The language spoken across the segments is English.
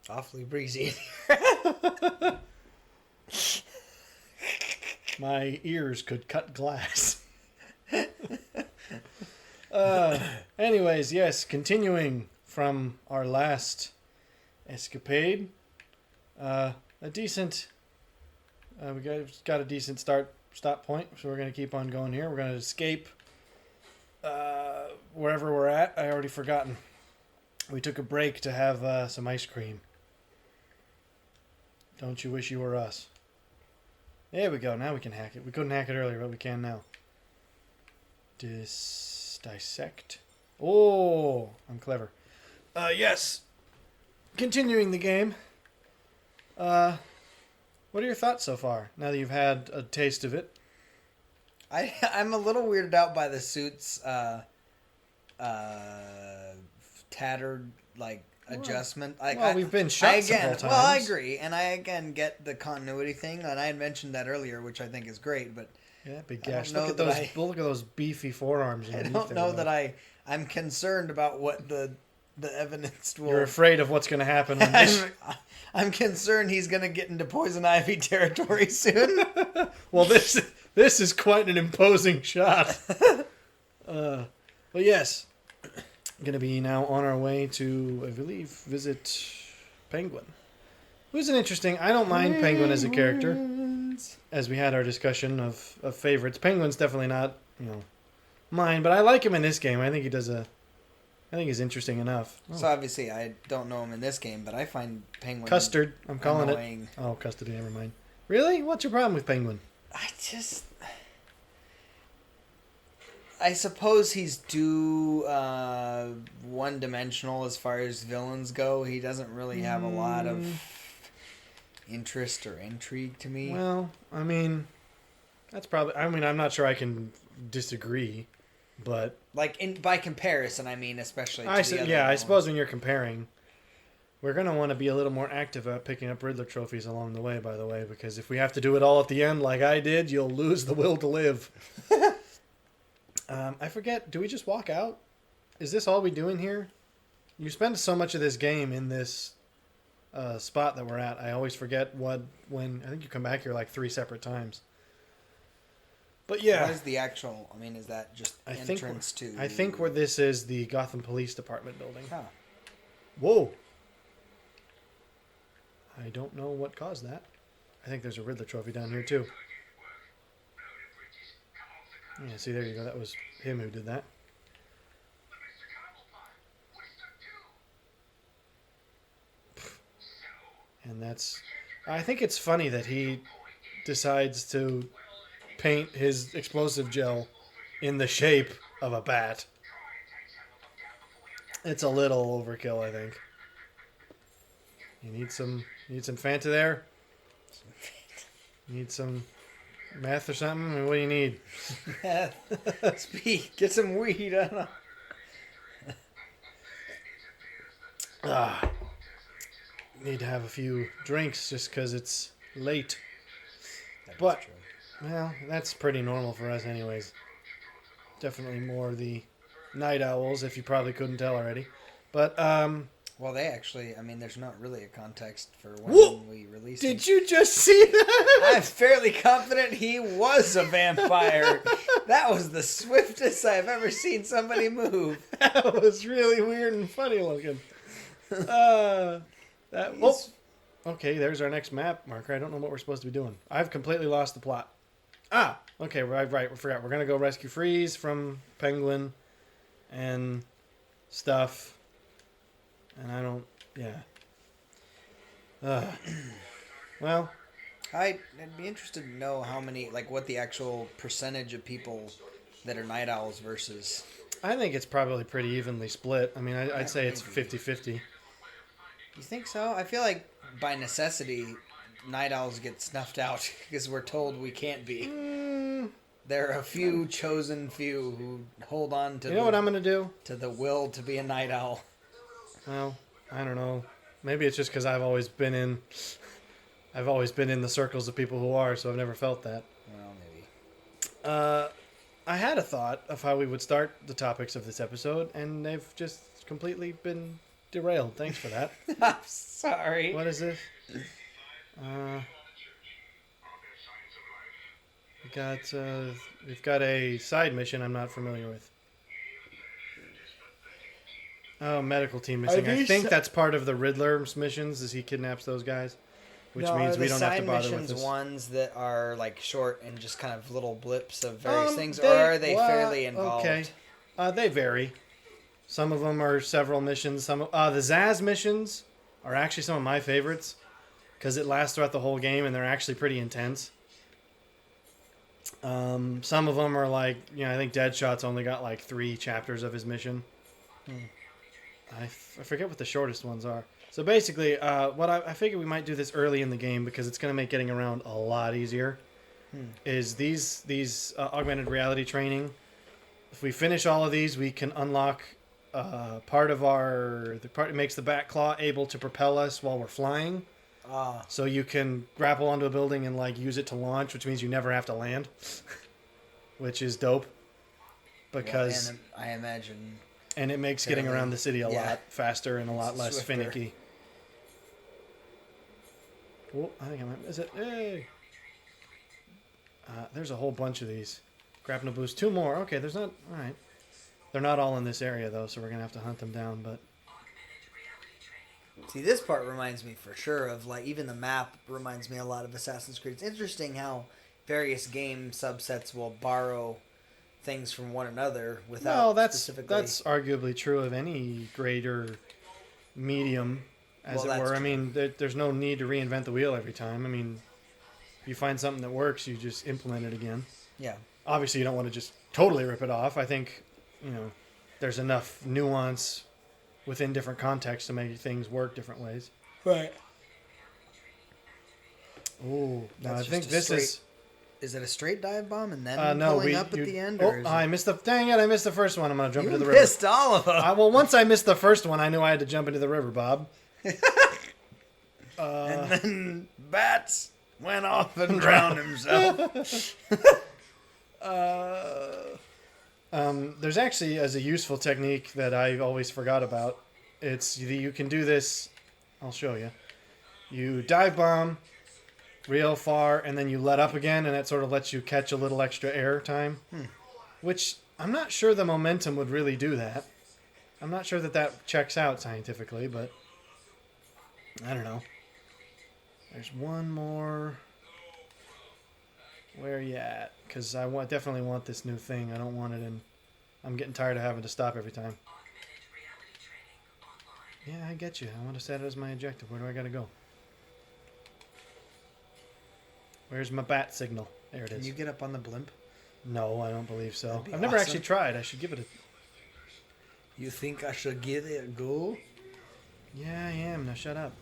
Awfully breezy. My ears could cut glass. Anyways, yes, continuing from our last escapade. A decent... we got a decent stop point, so we're going to keep on going here. We're going to escape wherever we're at. I already forgotten. We took a break to have some ice cream. Don't you wish you were us? There we go. Now we can hack it. We couldn't hack it earlier, but we can now. Dissect. Oh, I'm clever. Yes. Continuing the game. What are your thoughts so far, now that you've had a taste of it? I'm a little weirded out by the suit's tattered, adjustment. We've been shot several times. Well, I agree, and I again get the continuity thing, and I had mentioned that earlier, which I think is great, but yeah, big gash. Look at those beefy forearms. I don't know that I'm concerned about what the evidence will... You're afraid of what's going to happen when this... I'm concerned he's going to get into Poison Ivy territory soon. Well, this is quite an imposing shot. But yes, going to be now on our way to, I believe, visit Penguin. Who's an interesting... I don't mind Penguin as a character. As we had our discussion of favorites. Penguin's definitely not, mine, but I like him in this game. I think he does I think he's interesting enough. So obviously I don't know him in this game, but I find Penguin... Custard. I'm calling annoying. It. Oh, Custard, never mind. Really? What's your problem with Penguin? I suppose he's too one-dimensional as far as villains go. He doesn't really have a lot of interest or intrigue to me. Well, I mean, that's probably... I mean, I'm not sure I can disagree, but... by comparison, I mean, especially to the other yeah, villains. I suppose when you're comparing... We're going to want to be a little more active at picking up Riddler trophies along the way, by the way, because if we have to do it all at the end like I did, you'll lose the will to live. I forget, do we just walk out? Is this all we do in here? You spend so much of this game in this spot that we're at. I always forget when... I think you come back here 3 separate times. But yeah. What is the actual... I mean, is that just entrance to... I think where this is the Gotham Police Department building. Huh. Whoa. I don't know what caused that. I think there's a Riddler trophy down here, too. Yeah, see, there you go. That was him who did that. And that's... I think it's funny that he decides to paint his explosive gel in the shape of a bat. It's a little overkill, I think. You need some Fanta there? You need some meth or something? I mean, what do you need? Speak. Get some weed. I don't know. Need to have a few drinks just because it's late. But, well, that's pretty normal for us anyways. Definitely more the night owls, if you probably couldn't tell already. But, well, they actually, I mean, there's not really a context for when we released Did you just see that? I'm fairly confident he was a vampire. That was the swiftest I've ever seen somebody move. That was really weird and funny looking. Okay, there's our next map marker. I don't know what we're supposed to be doing. I've completely lost the plot. Okay, right. We forgot. We're going to go rescue Freeze from Penguin and stuff. And I don't... Yeah. Well... I'd be interested to know how many... what the actual percentage of people that are night owls versus... I think it's probably pretty evenly split. I mean, I'd say it's 50-50. You think so? I feel like by necessity, night owls get snuffed out because we're told we can't be. There are a few chosen few who hold on to... You know what I'm going to do? To the will to be a night owl. Well, I don't know. Maybe it's just because I've always been in the circles of people who are, so I've never felt that. Well, maybe. I had a thought of how we would start the topics of this episode, and they've just completely been derailed. Thanks for that. I'm sorry. What is this? We've got a side mission I'm not familiar with. Oh, medical team missing. I think that's part of the Riddler's missions, as he kidnaps those guys. Which means we don't have to bother with this. Ones that are like short and just kind of little blips of various things, or are they fairly involved? Okay, they vary. Some of them are several missions. The Zaz missions are actually some of my favorites because it lasts throughout the whole game and they're actually pretty intense. Some of them are like, I think Deadshot's only got like 3 chapters of his mission. I forget what the shortest ones are. So basically, what I figured we might do this early in the game because it's going to make getting around a lot easier. Is these augmented reality training? If we finish all of these, we can unlock part that makes the back claw able to propel us while we're flying. So you can grapple onto a building and like use it to launch, which means you never have to land, which is dope. Because and I imagine. And it makes getting around the city a lot faster and a lot less swifter. Finicky. Oh, I think I might miss it. Hey! There's a whole bunch of these. Grapnel boost. 2 more. Okay, there's not... Alright. They're not all in this area, though, so we're going to have to hunt them down, but... See, this part reminds me for sure of, like, even the map reminds me a lot of Assassin's Creed. It's interesting various game subsets will borrow things from one another without specifically... that's arguably true of any greater medium, as it were. True. I mean, there's no need to reinvent the wheel every time. I mean, you find something that works, you just implement it again. Yeah. Obviously, you don't want to just totally rip it off. I think, there's enough nuance within different contexts to make things work different ways. Right. Oh, now I think this is... Is it a straight dive bomb and then pulling up at the end? I missed the... Dang it, I missed the first one. I'm going to jump into the river. You missed all of them. Well, once I missed the first one, I knew I had to jump into the river, Bob. And then Bats went off and drowned himself. There's actually, as a useful technique that I always forgot about, you can do this... I'll show you. You dive bomb... real far, and then you let up again, and that sort of lets you catch a little extra air time. Which, I'm not sure the momentum would really do that. I'm not sure that checks out scientifically, but... I don't know. There's one more... Where are you at? Because I definitely want this new thing. I don't want it in... I'm getting tired of having to stop every time. Yeah, I get you. I want to set it as my objective. Where do I gotta go? Where's my bat signal? There it is. Can you get up on the blimp? No, I don't believe so. I've never actually tried. I should give it a... You think I should give it a go? Yeah, I am. Now shut up.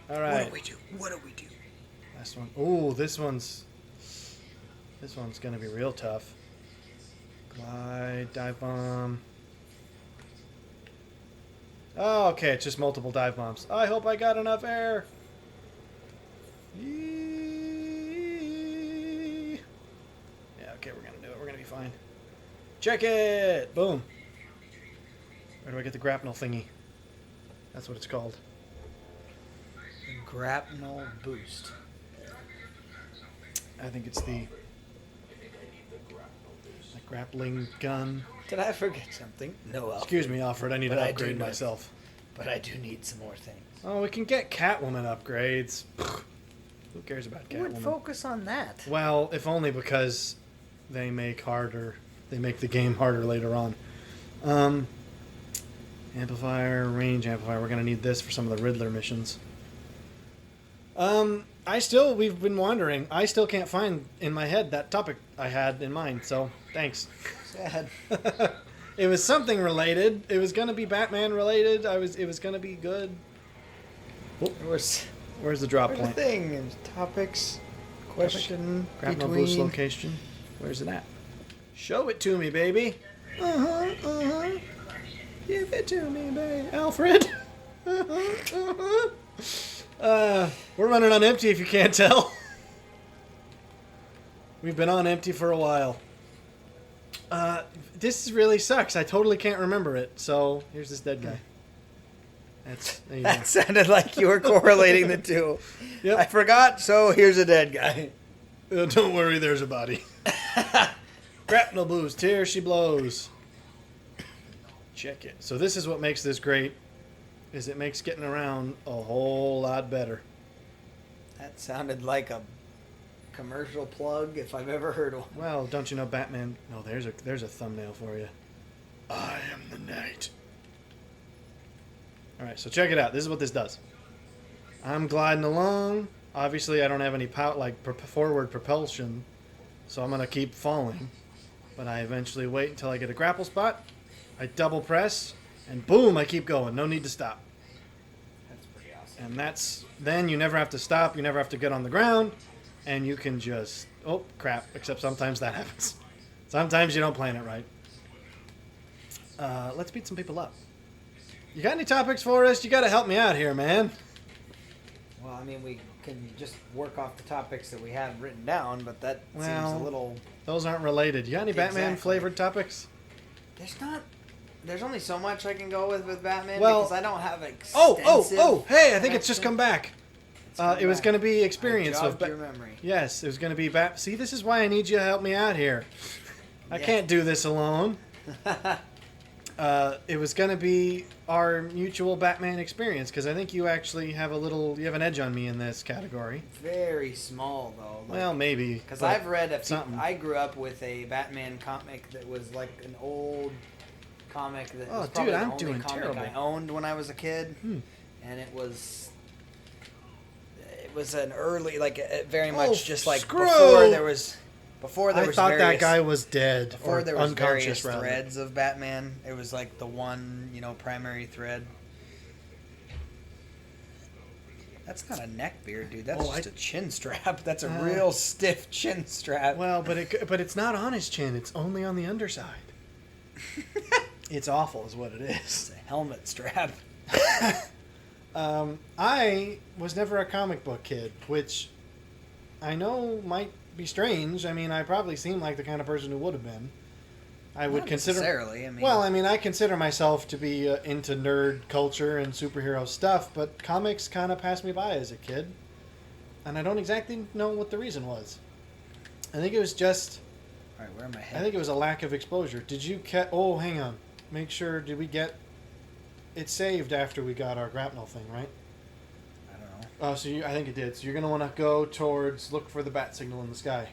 All right. What do we do? Last one. Ooh, this one's going to be real tough. Glide, dive bomb. Oh, okay. It's just multiple dive bombs. I hope I got enough air. Yeah, okay, we're gonna do it. We're gonna be fine. Check it! Boom. Where do I get the grapnel thingy? That's what it's called. The grapnel boost. I think it's the grappling gun. Did I forget something? No, Alfred. Excuse me, Alfred. I need to upgrade myself. But I do need some more things. Oh, we can get Catwoman upgrades. Who cares about Catwoman? Who would focus on that? Well, if only because they make the game harder later on. Amplifier, range amplifier. We're going to need this for some of the Riddler missions. We've been wondering. I still can't find in my head that topic I had in mind, so thanks. Sad. It was something related. It was going to be Batman related. It was going to be good. Oh, where's the drop point? Thing. Topics. Question. Grapnel boost location. Where's it at? Show it to me, baby. Give it to me, baby. Alfred. We're running on empty if you can't tell. We've been on empty for a while. This really sucks. I totally can't remember it. So here's this dead guy. There you go. That sounded like you were correlating the two. Yep. I forgot, so here's a dead guy. Don't worry, there's a body. Grapnel boost. Here she blows. Check it. So this is what makes this great, is it makes getting around a whole lot better. That sounded like a commercial plug if I've ever heard one. Well, don't you know Batman? No, there's a thumbnail for you. I am the Knight. All right, so check it out. This is what this does. I'm gliding along. Obviously, I don't have any forward propulsion, so I'm gonna keep falling. But I eventually wait until I get a grapple spot. I double press, and boom, I keep going. No need to stop. That's pretty awesome. And then you never have to stop. You never have to get on the ground, and you can just crap. Except sometimes that happens. Sometimes you don't plan it right. Let's beat some people up. You got any topics for us? You got to help me out here, man. Well, I mean, we can just work off the topics that we have written down, but that seems a little... Those aren't related. You got any Batman-flavored topics? There's only so much I can go with Batman because I don't have extensive... Hey, I think it's just come back. It was going to be experience of your memory. Yes, it was going to be See, this is why I need you to help me out here. I can't do this alone. It was going to be our mutual Batman experience because I think you actually have you have an edge on me in this category. Very small though. Well, maybe. Because I've read I grew up with a Batman comic that was like an old comic that was probably the only comic I owned when I was a kid, and it was an early very much just like before there was. I thought that guy was dead. Before there was various threads of Batman, it was like the one, primary thread. That's not a neck beard, dude. That's just a chin strap. That's a real stiff chin strap. Well, but it's not on his chin. It's only on the underside. It's awful, is what it is. It's a helmet strap. I was never a comic book kid, which I know might be strange. I mean, I probably seem like the kind of person who would have been. I would consider necessarily. I consider myself to be into nerd culture and superhero stuff, but comics kind of passed me by as a kid, and I don't exactly know what the reason was. I think it was just. All right, where am I? I think it was a lack of exposure. Did you get? Oh, hang on. Make sure. Did we get? It saved after we got our grapnel thing, right? Oh, so I think it did. So you're going to want to go towards, look for the bat signal in the sky.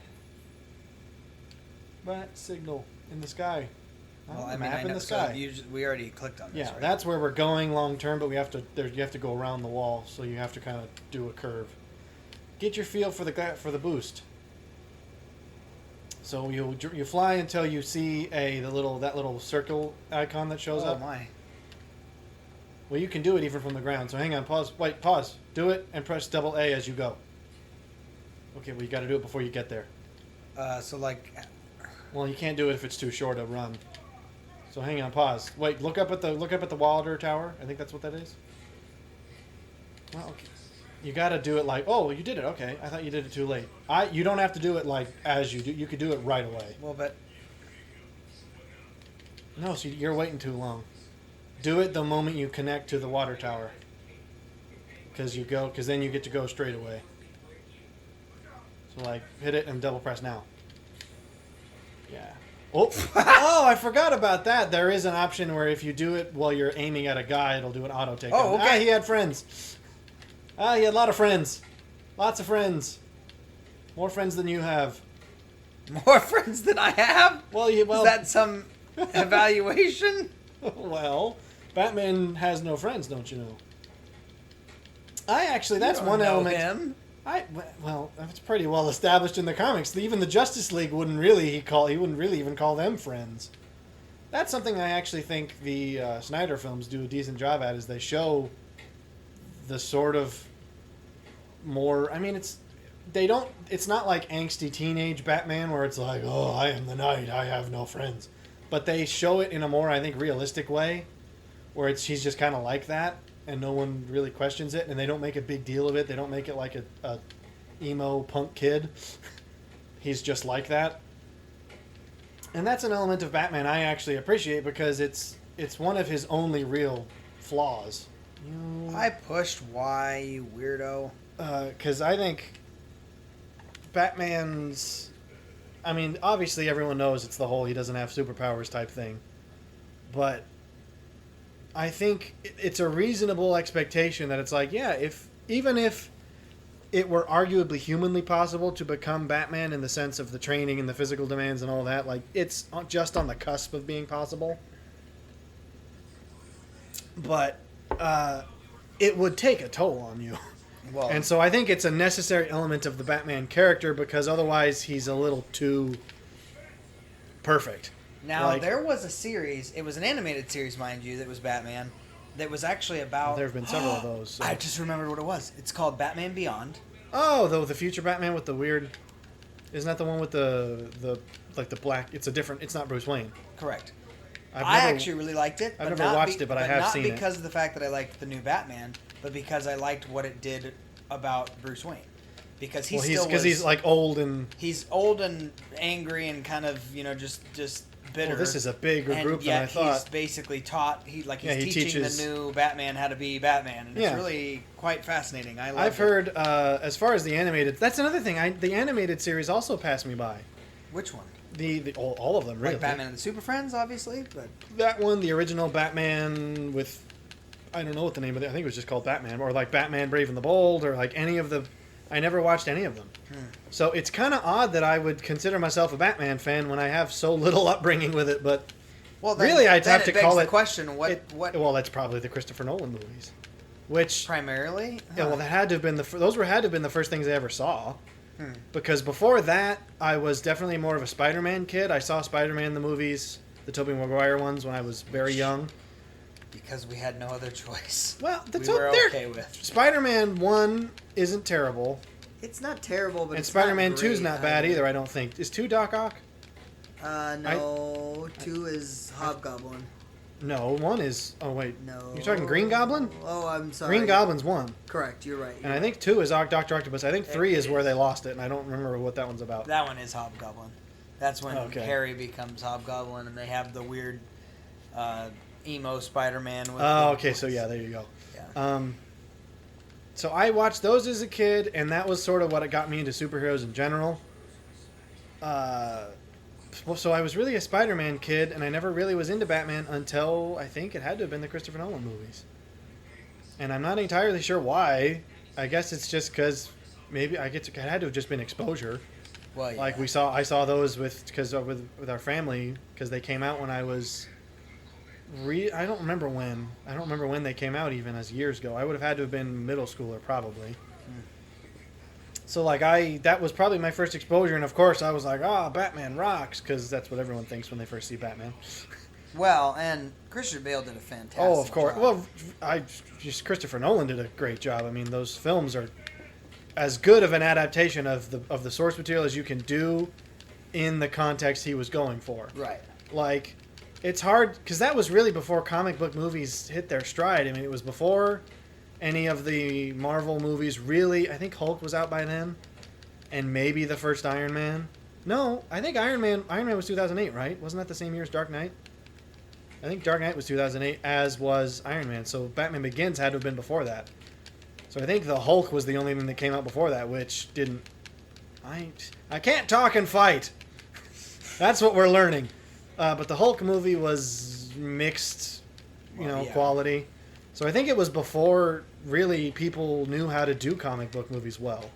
Bat signal in the sky. Well, I know. In the sky. We already clicked on this, right? That's where we're going long term, but you have to go around the wall, so you have to kind of do a curve. Get your feel for the boost. So you fly until you see that little circle icon that shows up. Oh my. Well, you can do it even from the ground. So hang on, pause. Do it and press double A as you go. Okay, well you got to do it before you get there. Well, you can't do it if it's too short a run. So hang on, pause. Wait, look up at the water tower. I think that's what that is. Well, okay. You got to do it you did it. Okay, I thought you did it too late. You don't have to do it as you do. You could do it right away. Well, but no, so you're waiting too long. Do it the moment you connect to the water tower. Because then you get to go straight away. So hit it and double press now. Yeah. Oh, I forgot about that. There is an option where if you do it while you're aiming at a guy, it'll do an auto takedown. Oh, okay. He had friends. He had a lot of friends. Lots of friends. More friends than you have. More friends than I have? Is that some evaluation? Well, Batman has no friends, don't you know? That's one element. Him. That's pretty well established in the comics. Even the Justice League wouldn't really even call them friends. That's something I actually think the Snyder films do a decent job at, is they show the sort of more. I mean, it's not like angsty teenage Batman where it's like, oh, I am the Knight, I have no friends. But they show it in a more, I think, realistic way, where he's just kind of like that, and no one really questions it, and they don't make a big deal of it. They don't make it like a emo punk kid. He's just like that. And that's an element of Batman I actually appreciate because it's one of his only real flaws. I pushed why, you weirdo. Because I think Batman's... I mean, obviously everyone knows it's the whole he doesn't have superpowers type thing. But I think it's a reasonable expectation that it's like, yeah, even if it were arguably humanly possible to become Batman in the sense of the training and the physical demands and all that, like, it's just on the cusp of being possible. But it would take a toll on you. Well, And so I think it's a necessary element of the Batman character because otherwise he's a little too perfect. now, like- there was a series, it was an animated series, mind you, that was Batman, that was actually about... There have been several of those. So. I just remembered what it was. It's called Batman Beyond. Oh, the future Batman with the weird... Isn't that the one with the black... It's not Bruce Wayne. Correct. I actually really liked it. I've but never not watched it, but I have seen it. Not because of the fact that I liked the new Batman, but because I liked what it did about Bruce Wayne. Because he's like old and... He's old and angry and kind of, just bitter. Well, this is a bigger group than I he's thought. basically taught... He's teaching teaches... the new Batman how to be Batman. And it's really quite fascinating. I've heard, as far as the animated... That's another thing. The animated series also passed me by. Which one? All of them, really. Like Batman and the Super Friends, obviously, but... That one, the original Batman with... I don't know what the name of it. I think it was just called Batman. Or like Batman Brave and the Bold, or like any of the... I never watched any of them. So it's kind of odd that I would consider myself a Batman fan when I have so little upbringing with it, but... Well, then, really, I'd have to call it... the question, what... Well, that's probably the Christopher Nolan movies. Which... Primarily? Yeah, well, that had to have been had to have been the first things I ever saw. Because before that, I was definitely more of a Spider-Man kid. I saw Spider-Man the movies, the Tobey Maguire ones, when I was very young. Because we had no other choice. Well, we were okay with. Spider-Man 1 isn't terrible. It's not terrible, but and Spider-Man 2 is not bad either, I don't think. Is 2 Doc Ock? No. 2 is Hobgoblin. No, 1 is... Oh, wait. No. You're talking Green Goblin? Oh, I'm sorry. Green Goblin's 1. Correct, you're right. And I think 2 is Dr. Octopus. I think 3 is where they lost it, and I don't remember what that one's about. That one is Hobgoblin. That's when Harry becomes Hobgoblin, and they have the weird emo Spider-Man. Oh, okay, so yeah, there you go. Yeah. So I watched those as a kid, and that was sort of what got me into superheroes in general. So I was really a Spider-Man kid, and I never really was into Batman until I think it had to have been the Christopher Nolan movies. And I'm not entirely sure why. I guess it's just because maybe it had to have just been exposure. Well, yeah. Like I saw those with our family because they came out when I was. I don't remember when. I don't remember when they came out even as years ago. I would have had to have been middle schooler probably. So that was probably my first exposure, and of course I was like, Batman rocks, because that's what everyone thinks when they first see Batman. Well, and Christian Bale did a fantastic Oh, of course. job. Well, Christopher Nolan did a great job. I mean, those films are as good of an adaptation of the source material as you can do in the context he was going for. Right. Like, it's hard, because that was really before comic book movies hit their stride. I mean, it was before any of the Marvel movies really. I think Hulk was out by then, and maybe the first Iron Man. No, I think Iron Man was 2008, right? Wasn't that the same year as Dark Knight? I think Dark Knight was 2008, as was Iron Man. So Batman Begins had to have been before that. So I think the Hulk was the only thing that came out before that, which didn't... I can't talk and fight. That's what we're learning. But the Hulk movie was mixed, quality. So I think it was before really people knew how to do comic book movies well.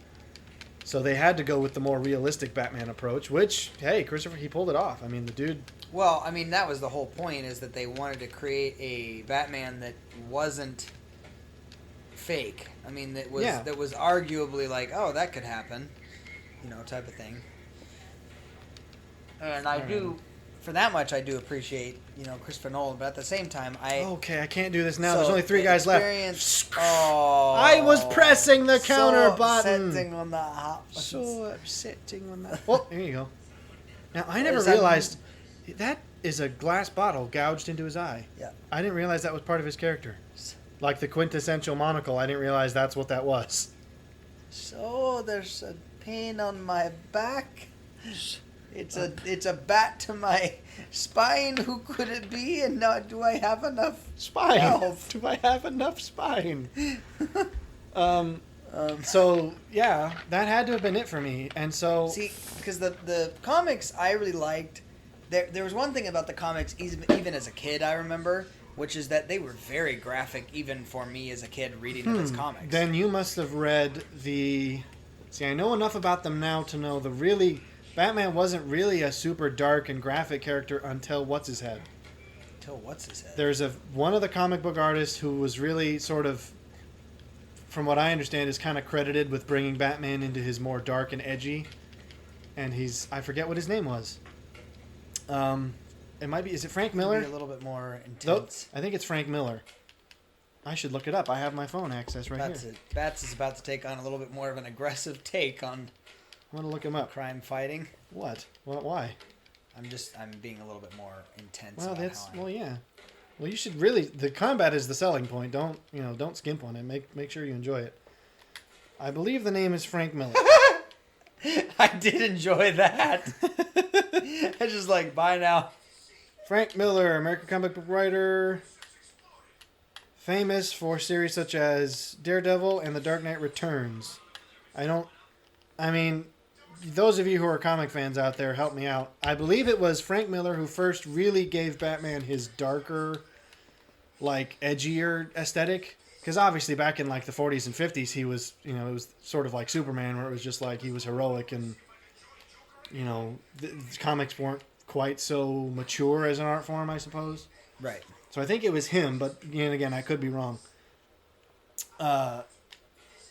So they had to go with the more realistic Batman approach, which, hey, Christopher, he pulled it off. I mean, the dude... Well, I mean, that was the whole point, is that they wanted to create a Batman that wasn't fake. I mean, that was arguably like, oh, that could happen, type of thing. And I do... For that much, I do appreciate, Christopher Nolan, but at the same time, Okay, I can't do this now. There's only 3 guys left. Oh, I was pressing the counter button. Upsetting on the hot buttons. So upsetting on that. Well, here you go. Now, I never realized that is a glass bottle gouged into his eye. Yeah. I didn't realize that was part of his character. Like the quintessential monocle, I didn't realize that's what that was. So there's a pain on my back. It's a bat to my spine. Who could it be? And now, do I have enough Spine. health? Do I have enough spine? So yeah, that had to have been it for me. And so See, because the comics I really liked. There was one thing about the comics, even as a kid, I remember, which is that they were very graphic, even for me as a kid reading those comics. then you must have read the. See, I know enough about them now to know the really Batman wasn't really a super dark and graphic character until what's his head. Until what's his head? There's one of the comic book artists who was really sort of, from what I understand, is kind of credited with bringing Batman into his more dark and edgy. And I forget what his name was. It might be. Is it Frank Miller? Maybe a little bit more intense. I think it's Frank Miller. I should look it up. I have my phone access right here. Bats is about to take on a little bit more of an aggressive take on I want to look him up. crime fighting. What? Why? I'm being a little bit more intense. Well, on that's how yeah. Well, you should really. The combat is the selling point. Don't skimp on it. Make sure you enjoy it. I believe the name is Frank Miller. I did enjoy that. I just like bye now. Frank Miller, American comic book writer, famous for series such as Daredevil and The Dark Knight Returns. I mean, those of you who are comic fans out there, help me out. I believe it was Frank Miller who first really gave Batman his darker, like, edgier aesthetic. Because obviously back in, like, the 40s and 50s, he was, it was sort of like Superman, where it was just like he was heroic and, the comics weren't quite so mature as an art form, I suppose. Right. So I think it was him, but again, I could be wrong.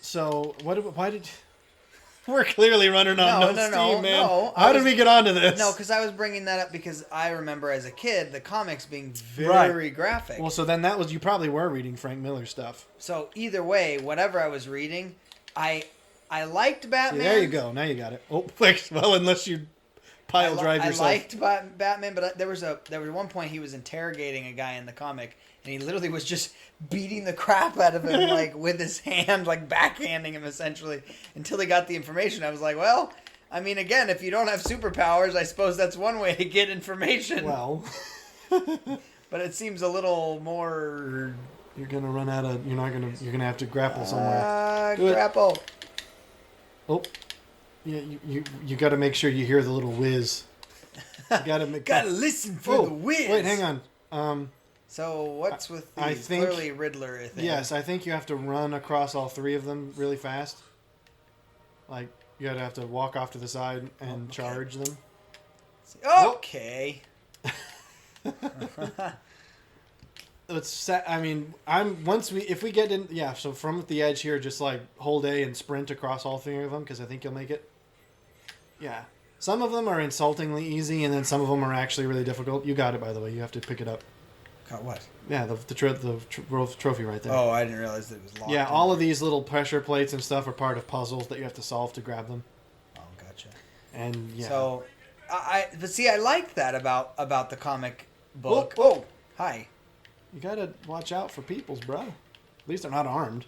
So why did we're clearly running on steam, man? No. How did we get onto this? No, because I was bringing that up because I remember as a kid the comics being very graphic. Well, so then you probably were reading Frank Miller stuff. So either way, whatever I was reading, I liked Batman. See, there you go. Now you got it. Oh, well, unless you pile drive yourself. I liked Batman, but there was one point he was interrogating a guy in the comic, and he literally was just beating the crap out of him, like with his hand, like backhanding him essentially, until he got the information. I was like, well, I mean, again, if you don't have superpowers, I suppose that's one way to get information. Well, but it seems a little more. You're gonna run out of. You're gonna have to grapple somewhere. Grapple. Oh. Yeah, you got to make sure you hear the little whiz. You gotta listen for the whiz. Wait, hang on. So what's with these? I think, clearly Riddler, I think. Yes, I think you have to run across all three of them really fast. Like, you gotta have to walk off to the side and charge them. Okay. If we get in, so from the edge here, just like hold A and sprint across all three of them, because I think you'll make it. Yeah. Some of them are insultingly easy, and then some of them are actually really difficult. You got it, by the way. You have to pick it up. Got what? Yeah, the trophy right there. Oh, I didn't realize that it was locked. Yeah, all of these little pressure plates and stuff are part of puzzles that you have to solve to grab them. Oh, gotcha. And yeah. So, but see, I like that about the comic book. Oh, hi. You gotta watch out for peoples, bro. At least they're not armed.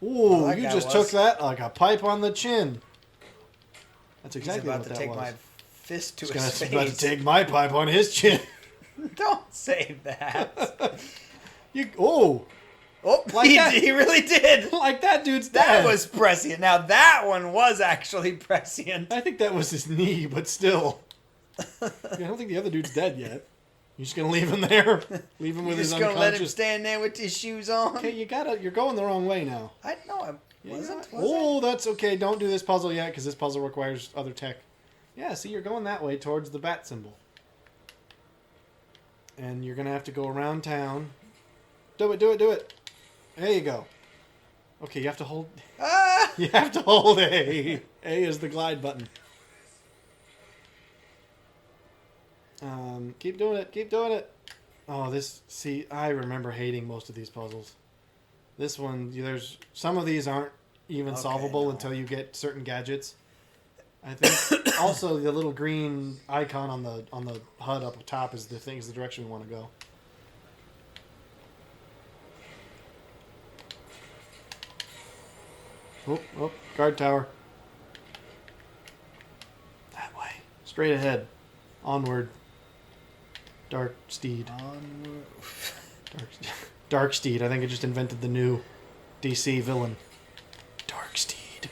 Ooh, Well, you just took that like a pipe on the chin. That's exactly what that was. He's about to take my fist to his He's face. about to take my pipe on his chin. Don't say that. Oh, like he really did. Like that dude's dead. That was prescient. Now that one was actually prescient. I think that was his knee, but still. I don't think the other dude's dead yet. You're just gonna leave him there? Leave him with his unconscious... You're just gonna let him stand there with his shoes on? Okay, you're going the wrong way now. I wasn't. That's okay. Don't do this puzzle yet, because this puzzle requires other tech. Yeah, see, you're going that way towards the bat symbol. And you're gonna have to go around town. Do it. There you go. Okay, you have to hold... Ah! You have to hold A. A is the glide button. Keep doing it. Oh, I remember hating most of these puzzles. This one, some of these aren't even solvable until you get certain gadgets. I think also the little green icon on the HUD up top is the direction we want to go. Oh, guard tower. That way. Straight ahead. Onward. Dark Steed. Onward. Dark Steed. I think I just invented the new DC villain. Dark Steed.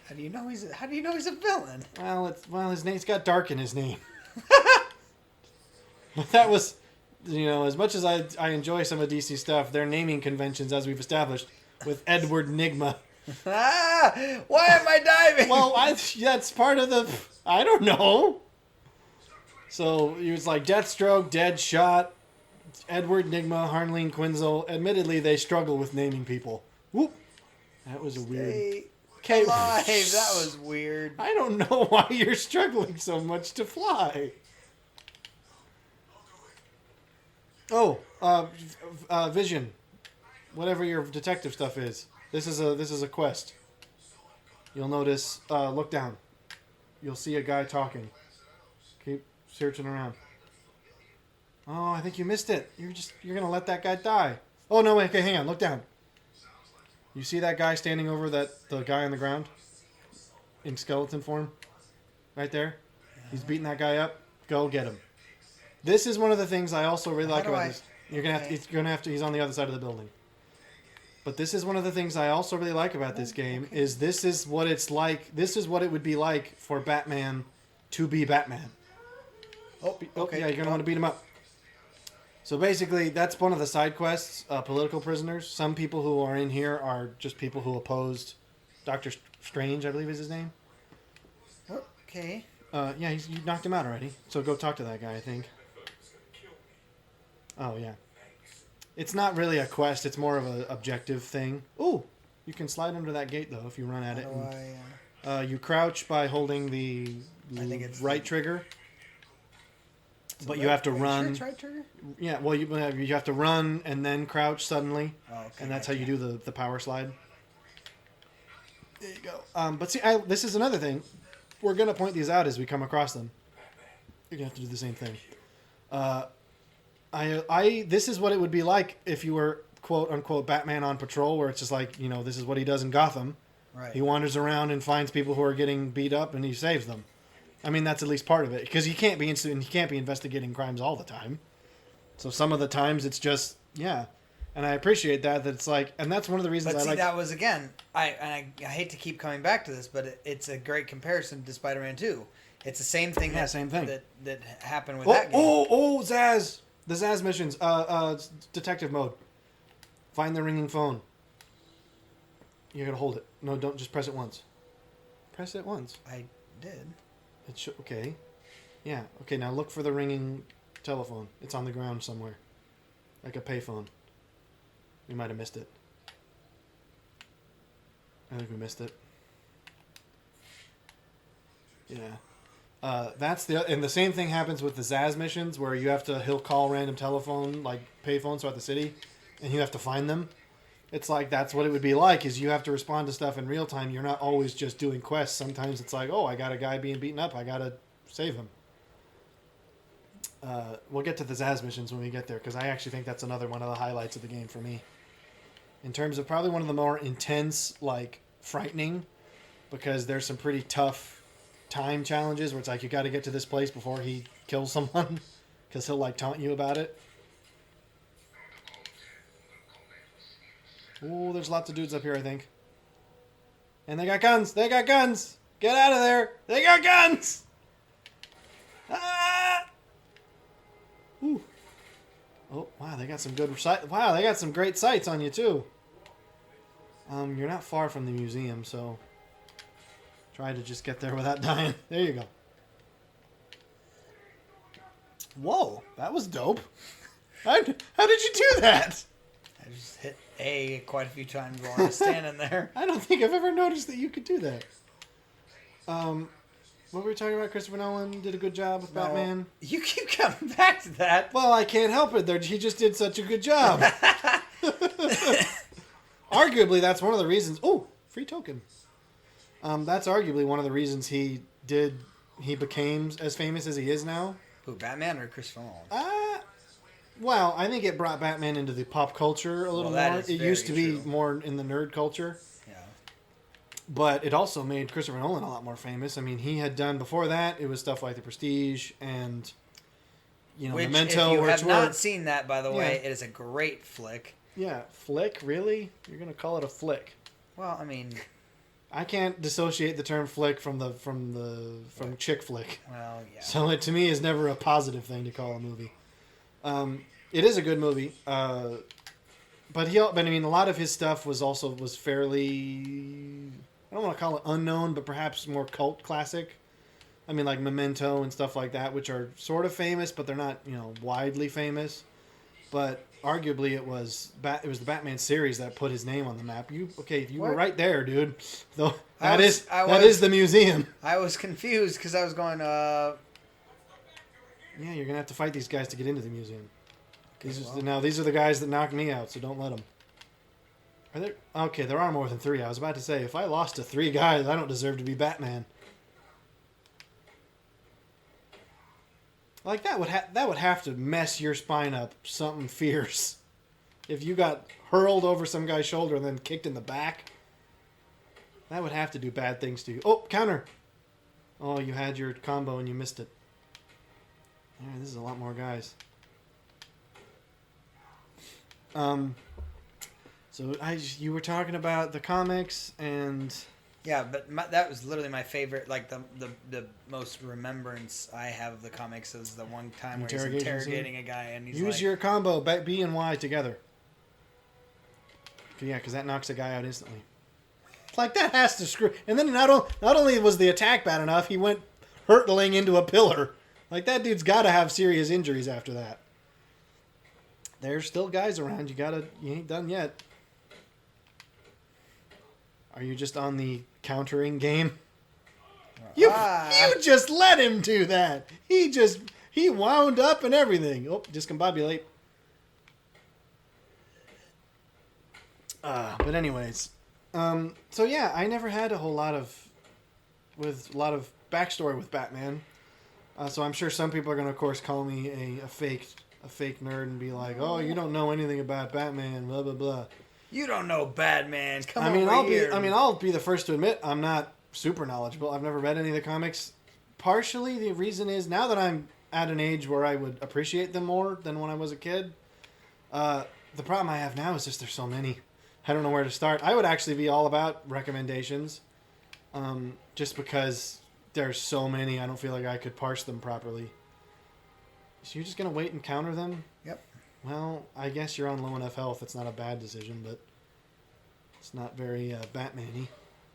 How do you know he's a villain? Well, his name's got dark in his name. But that was, as much as I enjoy some of DC stuff, their naming conventions, as we've established, with Edward Nigma. Why am I diving? Well, that's part of the... I don't know. So, it was like Deathstroke, Deadshot, Edward Nigma, Harleen Quinzel. Admittedly, they struggle with naming people. Whoop. That was a weird... Okay, alive. That was weird. I don't know why you're struggling so much to fly. Oh, Vision. Whatever your detective stuff is. This is a quest. You'll notice, look down. You'll see a guy talking. Keep searching around. Oh, I think you missed it. You're gonna let that guy die. Oh no, wait, okay, hang on, look down. You see that guy standing over the guy on the ground? In skeleton form? Right there? He's beating that guy up. Go get him. This is one of the things I also really like about this. You're gonna have to. He's on the other side of the building. But this is one of the things I also really like about this game is this is what it's like. This is what it would be like for Batman to be Batman. Oh, okay. Yeah, you're gonna want to beat him up. So basically, that's one of the side quests. Political prisoners. Some people who are in here are just people who opposed Doctor Strange, I believe is his name. Okay. Yeah, you knocked him out already. So go talk to that guy, I think. Oh, yeah. It's not really a quest. It's more of an objective thing. Ooh! You can slide under that gate, though, if you run at it. You crouch by holding the right trigger. But you have to run. It's right trigger? Yeah, well, you have to run and then crouch suddenly. Oh, okay. And that's how you do the power slide. There you go. But see, this is another thing. We're going to point these out as we come across them. You're going to have to do the same thing. This is what it would be like if you were, quote unquote, Batman on patrol, where it's just like, this is what he does in Gotham. Right. He wanders around and finds people who are getting beat up and he saves them. I mean, that's at least part of it, because he can't be investigating crimes all the time. So some of the times it's just, yeah. And I appreciate that it's like, and that's one of the reasons but I like. But see, that was, again, I hate to keep coming back to this, but it's a great comparison to Spider-Man 2. It's the same thing. Yeah, same thing. That happened with that game. Zaz! The Zaz missions. Detective mode. Find the ringing phone. You're going to hold it. No, don't. Just press it once. Press it once. I did. Okay. Yeah. Okay, now look for the ringing telephone. It's on the ground somewhere. Like a payphone. We might have missed it. I think we missed it. Yeah. And the same thing happens with the Zaz missions, where he'll call random telephone, like payphones throughout the city, and you have to find them. It's like, that's what it would be like, is you have to respond to stuff in real time. You're not always just doing quests. Sometimes it's like, oh, I got a guy being beaten up. I got to save him. We'll get to the Zaz missions when we get there, because I actually think that's another one of the highlights of the game for me. In terms of probably one of the more intense, like, frightening, because there's some pretty tough time challenges where it's like, you got to get to this place before he kills someone, because he'll, like, taunt you about it. Ooh, there's lots of dudes up here, I think. And they got guns! They got guns! Get out of there! They got guns! Ah! Ooh. Oh, wow, they got some good sight. Wow, they got some great sights on you, too. You're not far from the museum, so try to just get there without dying. There you go. Whoa, that was dope. How did you do that? I just hit A quite a few times while I was standing there. I don't think I've ever noticed that you could do that. What were we talking about? Christopher Nolan did a good job with Batman. You keep coming back to that. Well, I can't help it. He just did such a good job. Arguably, that's one of the reasons. Oh, free token. That's arguably one of the reasons he became as famous as he is now. Who, Batman or Christopher Nolan? Well, I think it brought Batman into the pop culture a little more. It used to be more in the nerd culture. But it also made Christopher Nolan a lot more famous. I mean, he had done before that. It was stuff like The Prestige and Which, Memento. if you which have not seen that, by the way, Yeah. it is a great flick. Yeah, flick. Really? You're gonna call it a flick? Well, I mean, I can't dissociate the term flick from chick flick. well, yeah. So it to me is never a positive thing to call a movie. It is a good movie, but I mean, a lot of his stuff was fairly, I don't want to call it unknown, but perhaps more cult classic. I mean, like Memento and stuff like that, which are sort of famous, but they're not widely famous. But arguably, it was the Batman series that put his name on the map. You were What? right there, dude. Though I that was- is the museum. I was confused because I was going, Yeah, you're gonna have to fight these guys to get into the museum. These are the guys that knocked me out, so don't let them. Are there? Okay, there are more than 3. I was about to say, if I lost to 3 guys, I don't deserve to be Batman. Like that would have to mess your spine up something fierce. If you got hurled over some guy's shoulder and then kicked in the back, that would have to do bad things to you. Oh, counter! Oh, you had your combo and you missed it. Yeah, this is a lot more guys. So you were talking about the comics and yeah, but that was literally my favorite. Like the most remembrance I have of the comics is the one time where he's interrogating a guy and he's use like, your combo B and Y together. Yeah, because that knocks a guy out instantly. Like that has to screw. And then not only was the attack bad enough, he went hurtling into a pillar. Like that dude's got to have serious injuries after that. There's still guys around. You ain't done yet. Are you just on the countering game? You just let him do that. He wound up and everything. Oh, discombobulate. But anyways, so yeah, I never had a whole lot of backstory with Batman. So I'm sure some people are going to, of course, call me a fake nerd and be like, "Oh, you don't know anything about Batman." Blah blah blah. You don't know Batman. Come here. I'll be the first to admit I'm not super knowledgeable. I've never read any of the comics. Partially, the reason is now that I'm at an age where I would appreciate them more than when I was a kid. The problem I have now is just there's so many. I don't know where to start. I would actually be all about recommendations, just because there's so many. I don't feel like I could parse them properly. So you're just gonna wait and counter them? Yep. Well, I guess you're on low enough health. It's not a bad decision, but it's not very Batman-y.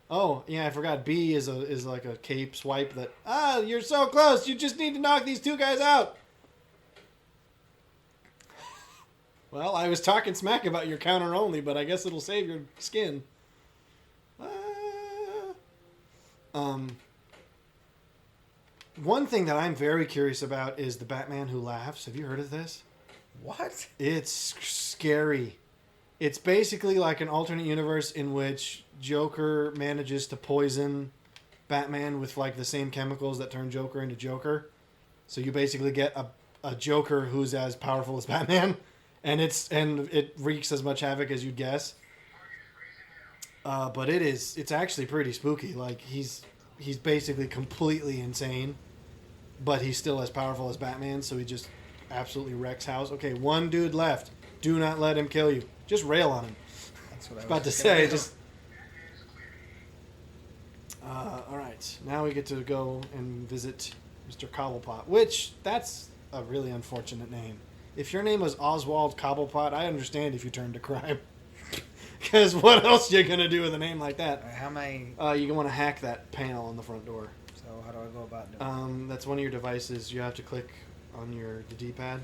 Oh, yeah, I forgot. B is like a cape swipe that... you're so close. You just need to knock these 2 guys out. Well, I was talking smack about your counter only, but I guess it'll save your skin. One thing that I'm very curious about is the Batman Who Laughs. Have you heard of this? What? It's scary. It's basically like an alternate universe in which Joker manages to poison Batman with like the same chemicals that turn Joker into Joker. So you basically get a Joker who's as powerful as Batman, and it wreaks as much havoc as you'd guess. But it's actually pretty spooky. Like he's basically completely insane, but he's still as powerful as Batman. So he just absolutely wrecks house. Okay, 1 dude left. Do not let him kill you. Just rail on him. That's what I was About to say. Just. All right. Now we get to go and visit Mr. Cobblepot, which that's a really unfortunate name. If your name was Oswald Cobblepot, I understand if you turned to crime. Because what else you gonna do with a name like that? How am I? You want to hack that panel on the front door. So how do I go about doing That's one of your devices. You have to click on the D-pad.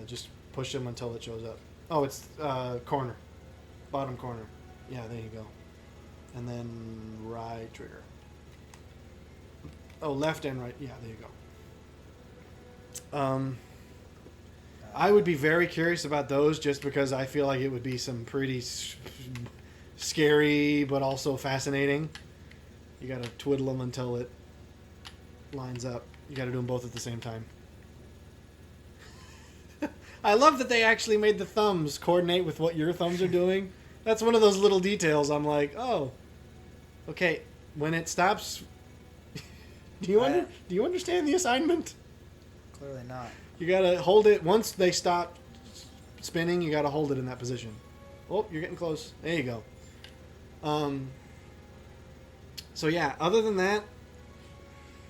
Just push them until it shows up. Oh, it's corner, bottom corner. Yeah, there you go. And then right trigger. Oh, left and right. Yeah, there you go. I would be very curious about those just because I feel like it would be some pretty scary but also fascinating. You got to twiddle them until it lines up. You got to do them both at the same time. I love that they actually made the thumbs coordinate with what your thumbs are doing. That's one of those little details. I'm like, oh, Okay, when it stops, do you understand the assignment? Clearly not. You gotta hold it once they stop spinning. You gotta hold it in that position. Oh, you're getting close. There you go. So yeah, other than that,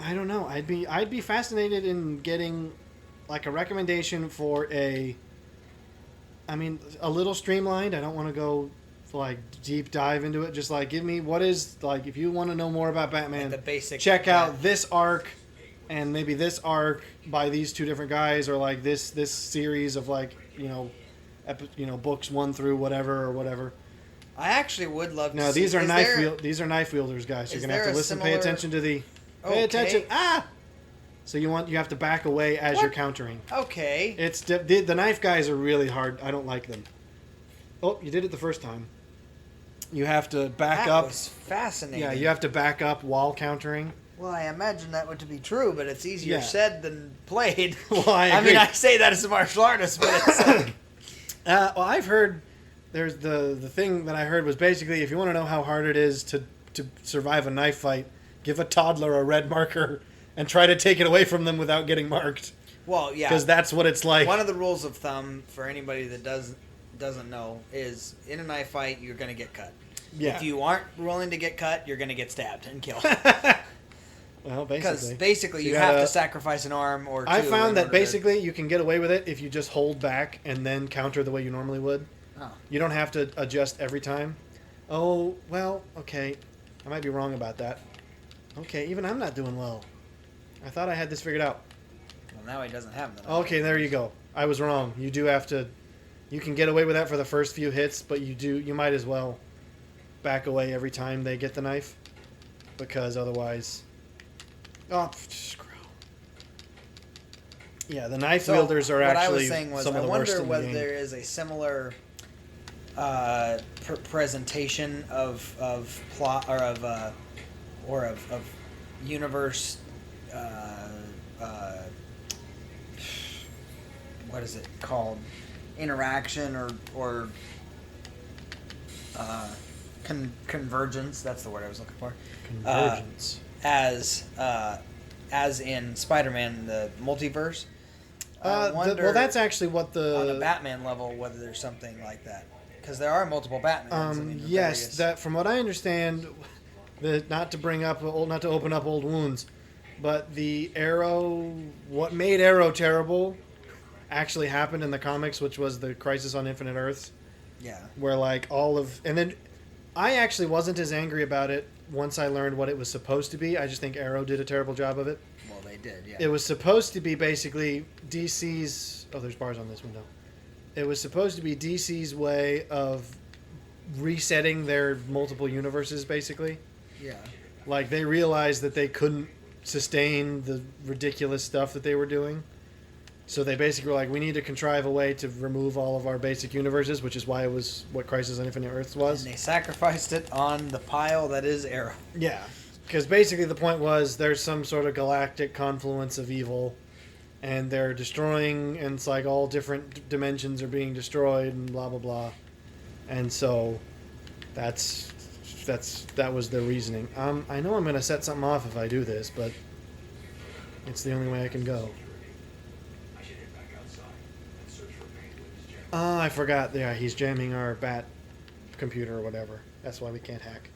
I don't know. I'd be fascinated in getting like a recommendation for a little streamlined. I don't want to go like deep dive into it. Just like give me what is like if you want to know more about Batman, Like the basic. check out this arc and maybe this arc by these two different guys, or like this series of like books 1 through whatever or whatever. I actually would love to. No, see, these are there- these are knife wielders, guys. You're is gonna have there to a listen, pay similar- attention to the. Pay Okay. attention! Ah. So you have to back away as What? you're countering. Okay. It's the knife guys are really hard. I don't like them. Oh, you did it the first time. You have to back that up. was fascinating. Yeah, you have to back up while countering. Well, I imagine that would to be true, but it's easier Yeah. said than played. Well, I I mean, agree. I say that as a martial artist, but it's like, Well, I've heard there's the thing that I heard was basically if you want to know how hard it is to survive a knife fight, give a toddler a red marker and try to take it away from them without getting marked, well, yeah. because that's what it's like. One of the rules of thumb for anybody that doesn't know is in a knife fight you're going to get cut. Yeah. If you aren't willing to get cut, you're going to get stabbed and killed. Well, Because basically, basically So you you have gotta- to sacrifice an arm or two. I in found that order to- basically you can get away with it if you just hold back and then counter the way you normally would. Oh. You don't have to adjust every time. Oh, well, okay. I might be wrong about that. Okay, even I'm not doing well. I thought I had this figured out. Well, now he doesn't have them. Okay, there you go. I was wrong. You do have to. You can get away with that for the first few hits, but you might as well back away every time they get the knife, because otherwise. Oh, screw. Yeah, the knife So, wielders are what I actually was saying was, some of I the worst wonder in the whether game. there is a similar presentation of plot or of universe. What is it called? Interaction or convergence. That's the word I was looking for. Convergence. As in Spider-Man, the multiverse. I wonder, Well, that's actually what on a the. Batman level, whether there's something like that, because there are multiple Batmans. I mean, they're Yes, various- that from what I understand, not to open up old wounds, but the Arrow, what made Arrow terrible, actually happened in the comics, which was the Crisis on Infinite Earths, Yeah. where and then I actually wasn't as angry about it once I learned what it was supposed to be. I just think Arrow did a terrible job of it. Well, they did. Yeah. It was supposed to be basically DC's. Oh, there's bars on this window. It was supposed to be DC's way of resetting their multiple universes, basically. Yeah. Like, they realized that they couldn't sustain the ridiculous stuff that they were doing. So they basically were like, we need to contrive a way to remove all of our basic universes, which is why it was what Crisis on Infinite Earths was. And they sacrificed it on the pile that is Arrow. Yeah, because basically the point was there's some sort of galactic confluence of evil, and they're destroying, and it's like all different dimensions are being destroyed, and blah blah blah, and so that was their reasoning. I know I'm gonna set something off if I do this, but it's the only way I can go. I forgot. Yeah, he's jamming our bat computer or whatever. That's why we can't hack.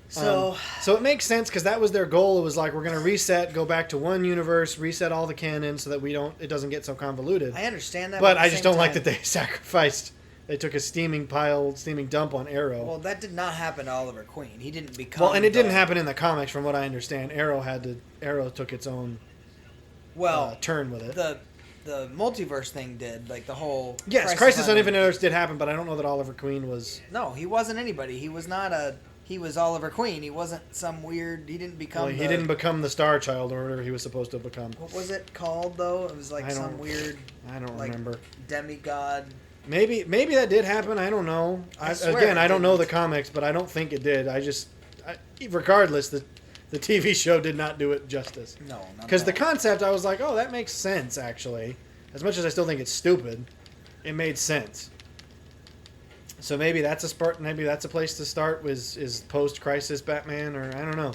So, So it makes sense because that was their goal. It was like, we're going to reset, go back to one universe, reset all the canon so that it doesn't get so convoluted. I understand that. But at the I just same don't like time- that they took a steaming dump on Arrow. Well, that did not happen to Oliver Queen. He didn't become. Well, and it didn't the- happen in the comics, from what I understand. Arrow took its own Well, turn with it. the multiverse thing did, like the whole. Yes, Crisis on Infinite Earths did happen, but I don't know that Oliver Queen was. No, he wasn't anybody. He was not a. He was Oliver Queen. He wasn't some weird. He didn't become. Well, he didn't become the Star Child or whatever he was supposed to become. What was it called though? It was like I don't- some weird. I don't like, remember. Demigod. Maybe that did happen. I don't know. I swear Again, it I don't know the didn't. comics, but I don't think it did. Regardless, the TV show did not do it justice. No, not Because at the all. concept, I was like, oh, that makes sense, actually. As much as I still think it's stupid, it made sense. So maybe that's a start. Maybe that's a place to start. Is post-crisis Batman, or I don't know.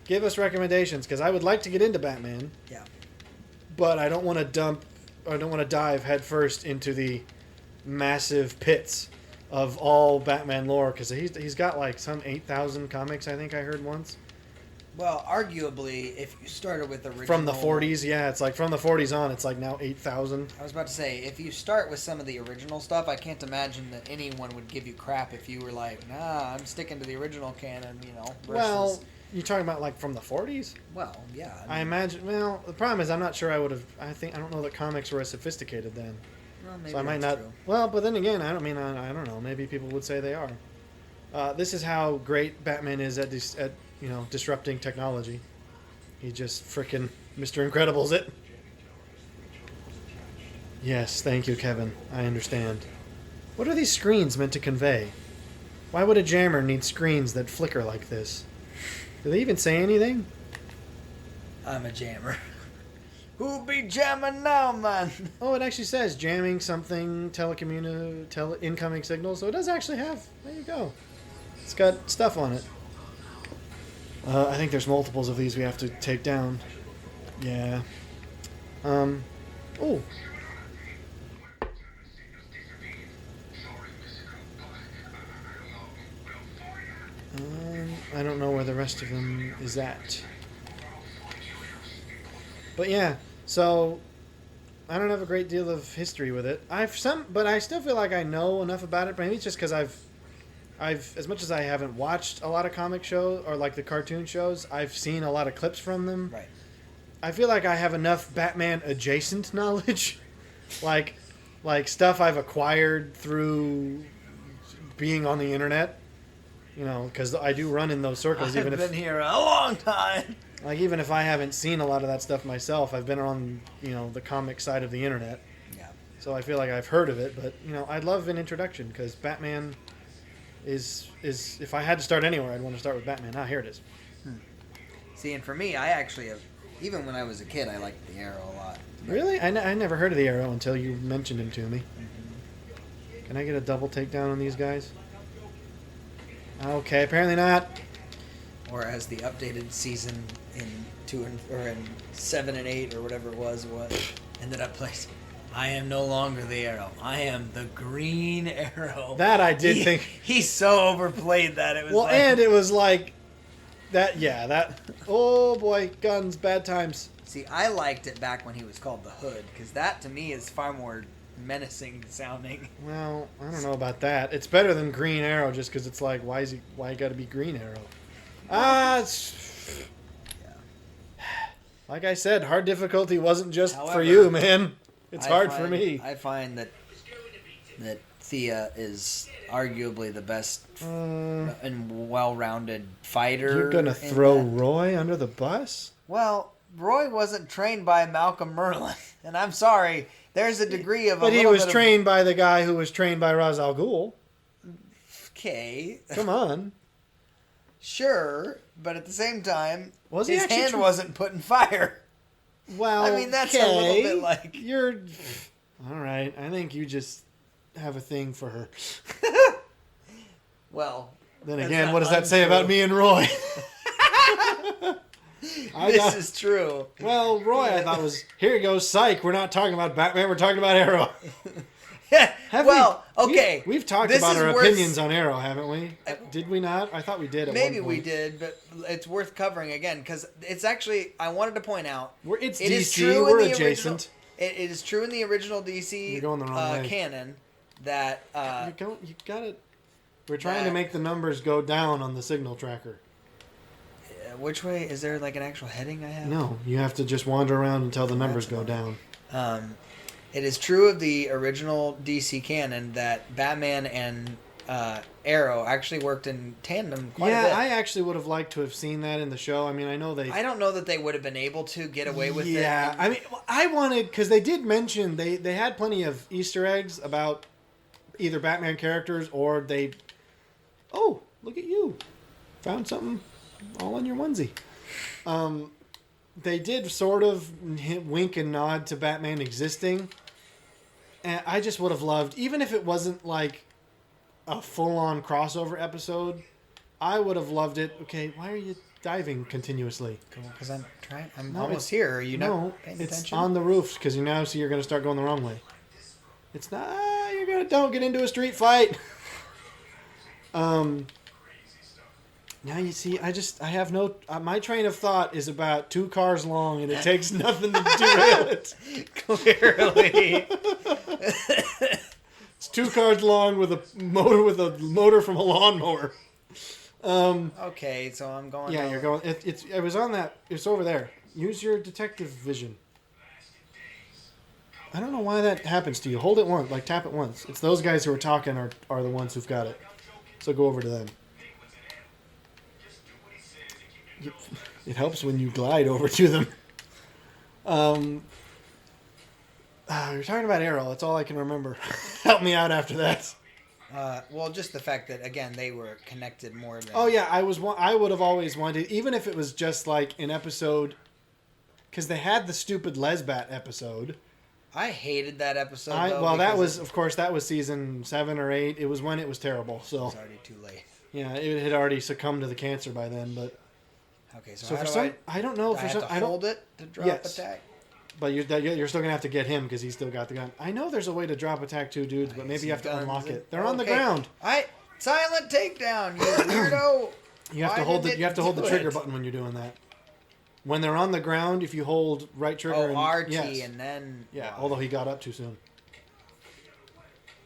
Give us recommendations because I would like to get into Batman. Yeah. But I don't want to dive headfirst into the massive pits of all Batman lore because he's got like some 8,000 comics. I think I heard once. Well, arguably, if you started with original... From the 40s, yeah. It's like from the 40s on, it's like now 8,000. I was about to say, if you start with some of the original stuff, I can't imagine that anyone would give you crap if you were like, nah, I'm sticking to the original canon, you know. Versus... Well, you're talking about like from the 40s? Well, yeah. I imagine... Well, the problem is I'm not sure I would have... I don't know that comics were as sophisticated then. Well, maybe So I might that's not... true. Well, but then again, I don't know. Maybe people would say they are. This is how great Batman is at disrupting technology. He just frickin' Mr. Incredibles it. Yes, thank you, Kevin. I understand. What are these screens meant to convey? Why would a jammer need screens that flicker like this? Do they even say anything? I'm a jammer. Who be jamming now, man? Oh, it actually says jamming something, incoming signal. So it does actually have. There you go. It's got stuff on it. I think there's multiples of these we have to take down. Yeah. Oh. I don't know where the rest of them is at. But yeah, so I don't have a great deal of history with it. But I still feel like I know enough about it. But maybe it's just because I've as much as I haven't watched a lot of comic shows or like the cartoon shows, I've seen a lot of clips from them. Right. I feel like I have enough Batman adjacent knowledge, like stuff I've acquired through being on the internet. You know, because I do run in those circles. I've been here a long time. Like even if I haven't seen a lot of that stuff myself, I've been on the comic side of the internet. Yeah. So I feel like I've heard of it, but I'd love an introduction because Batman is if I had to start anywhere, I'd want to start with Batman. Ah, here it is. See, and for me, I actually have, even when I was a kid, I liked the Arrow a lot. Really? I never heard of the Arrow until you mentioned him to me. Mm-hmm. Can I get a double takedown on these guys? Okay, apparently not. Or as the updated season in 7 and 8 or whatever it was, ended up placing. I am no longer the Arrow. I am the Green Arrow. That I did think. He so overplayed that. It was well, and it was like that. Yeah, that. Oh boy, guns, bad times. See, I liked it back when he was called the Hood, because that to me is far more menacing sounding. Well, I don't know about that. It's better than Green Arrow just because it's like, why you got to be Green Arrow? Like I said, hard difficulty wasn't just However, for you, man. It's hard for me. I find that Thea is arguably the best and well-rounded fighter. You're gonna throw Roy under the bus? Well, Roy wasn't trained by Malcolm Merlin, and I'm sorry. There's a degree of. But he was trained by the guy who was trained by Ra's al Ghul. Okay. Come on. Sure, but at the same time, was his hand wasn't put in fire. Well, I mean, that's a little bit like... You're... All right, I think you just have a thing for her. Well... Then again, what does that say about me and Roy? This is true. Well, Roy, I thought was... Here you go, psych, we're not talking about Batman, we're talking about Arrow. Okay. We've talked about our opinions on Arrow, haven't we? Did we not? I thought we did. Maybe we did, but it's worth covering again because it's actually. I wanted to point out. It's DC. We're adjacent. It is true in the original DC You're going the wrong way. canon that. You got it. We're trying to make the numbers go down on the signal tracker. Which way is there? Like an actual heading I have? No, you have to just wander around until the numbers go down. It is true of the original DC canon that Batman and Arrow actually worked in tandem quite a bit. Yeah, I actually would have liked to have seen that in the show. I mean, I know they... I don't know that they would have been able to get away with it. Yeah, I mean, I wanted... Because they did mention... They had plenty of Easter eggs about either Batman characters or they... Oh, look at you. Found something all on your onesie. They did sort of wink and nod to Batman existing. And I just would have loved, even if it wasn't like a full-on crossover episode, I would have loved it. Okay, why are you diving continuously? Because I'm trying. I'm No, almost here. Are you not paying it's attention? on the roof because you now see you're going to start going the wrong way. It's not. Don't get into a street fight. Now you see, I have no. My train of thought is about 2 cars long, and it takes nothing to derail it. Clearly. It's 2 cars long with a motor from a lawnmower. Okay, so I'm going. Yeah, you're going. It was on that. It's over there. Use your detective vision. I don't know why that happens to you. Hold it once, like tap it once. It's those guys who are talking are the ones who've got it. So go over to them. It helps when you glide over to them. You're talking about Arrow. That's all I can remember. Help me out after that. Well, just the fact that again they were connected more than. Oh yeah, I would have always wanted, even if it was just like an episode, because they had the stupid Lesbat episode. I hated that episode. That was season 7 or 8. It was when it was terrible. So it's already too late. Yeah, it had already succumbed to the cancer by then. But okay, so for some, I don't know. I have to hold it to drop attack. But you're still gonna have to get him because he's still got the gun. I know there's a way to drop attack 2 dudes, but maybe you have to unlock it. They're on the ground. Silent takedown, you weirdo. You have to hold the trigger button when you're doing that. When they're on the ground, if you hold right trigger and RT yes. and then although he got up too soon.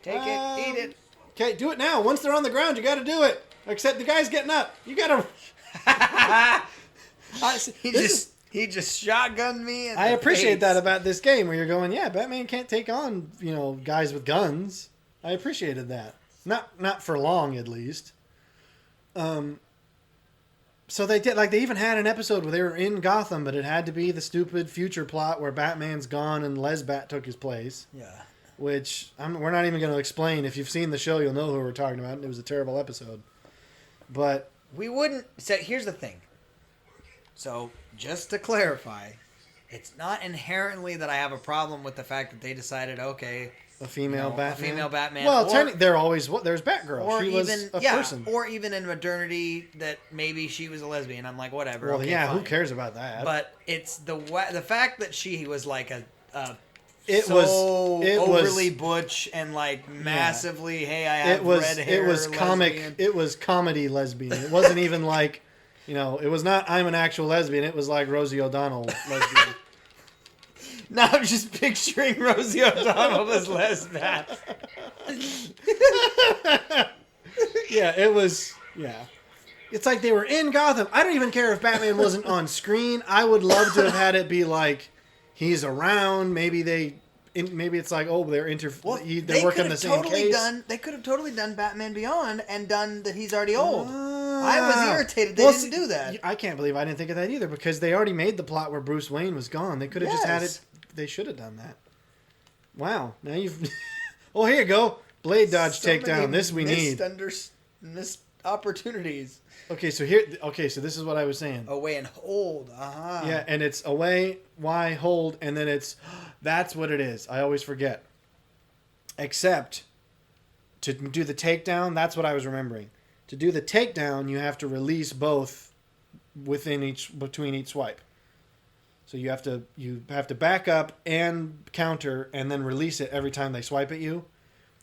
Take it, eat it. Okay, do it now. Once they're on the ground, you got to do it. Except the guy's getting up. You got to. He just shotgunned me. I appreciate that about this game, where you're going, yeah, Batman can't take on guys with guns. I appreciated that. Not for long, at least. So they did, they even had an episode where they were in Gotham, but it had to be the stupid future plot where Batman's gone and Lesbat took his place. Yeah. Which we're not even going to explain. If you've seen the show, you'll know who we're talking about. It was a terrible episode. But we wouldn't. So here's the thing. So just to clarify, it's not inherently that I have a problem with the fact that they decided, okay, a female Batman. Well, technically, there's Batgirl. Or she was a person. Or even in modernity that maybe she was a lesbian. I'm like, whatever. Well, okay, yeah, fine. who cares about that? But it's the fact that she was like it was overly butch and massively. Hey, I have red hair. It was comic. Lesbian. It was comedy lesbian. It wasn't even like, it was not. I'm an actual lesbian. It was like Rosie O'Donnell lesbian. Now I'm just picturing Rosie O'Donnell as Lesbat. Yeah, it was. Yeah. It's like they were in Gotham. I don't even care if Batman wasn't on screen. I would love to have had it be like he's around. Maybe it's like, they're they're working the same case. They could have totally done Batman Beyond and done that he's already old. I was irritated they didn't do that. I can't believe I didn't think of that either, because they already made the plot where Bruce Wayne was gone. They could have just had it. They should have done that. Wow. Now you've... Oh, here you go. Blade dodge takedown. This we need. Missed opportunities. Okay, so this is what I was saying. Away and hold. Uh-huh. Yeah, and it's away, Y, hold, and then it's... That's what it is. I always forget. Except, to do the takedown, that's what I was remembering. To do the takedown, you have to release both between each swipe. So you have to back up and counter and then release it every time they swipe at you.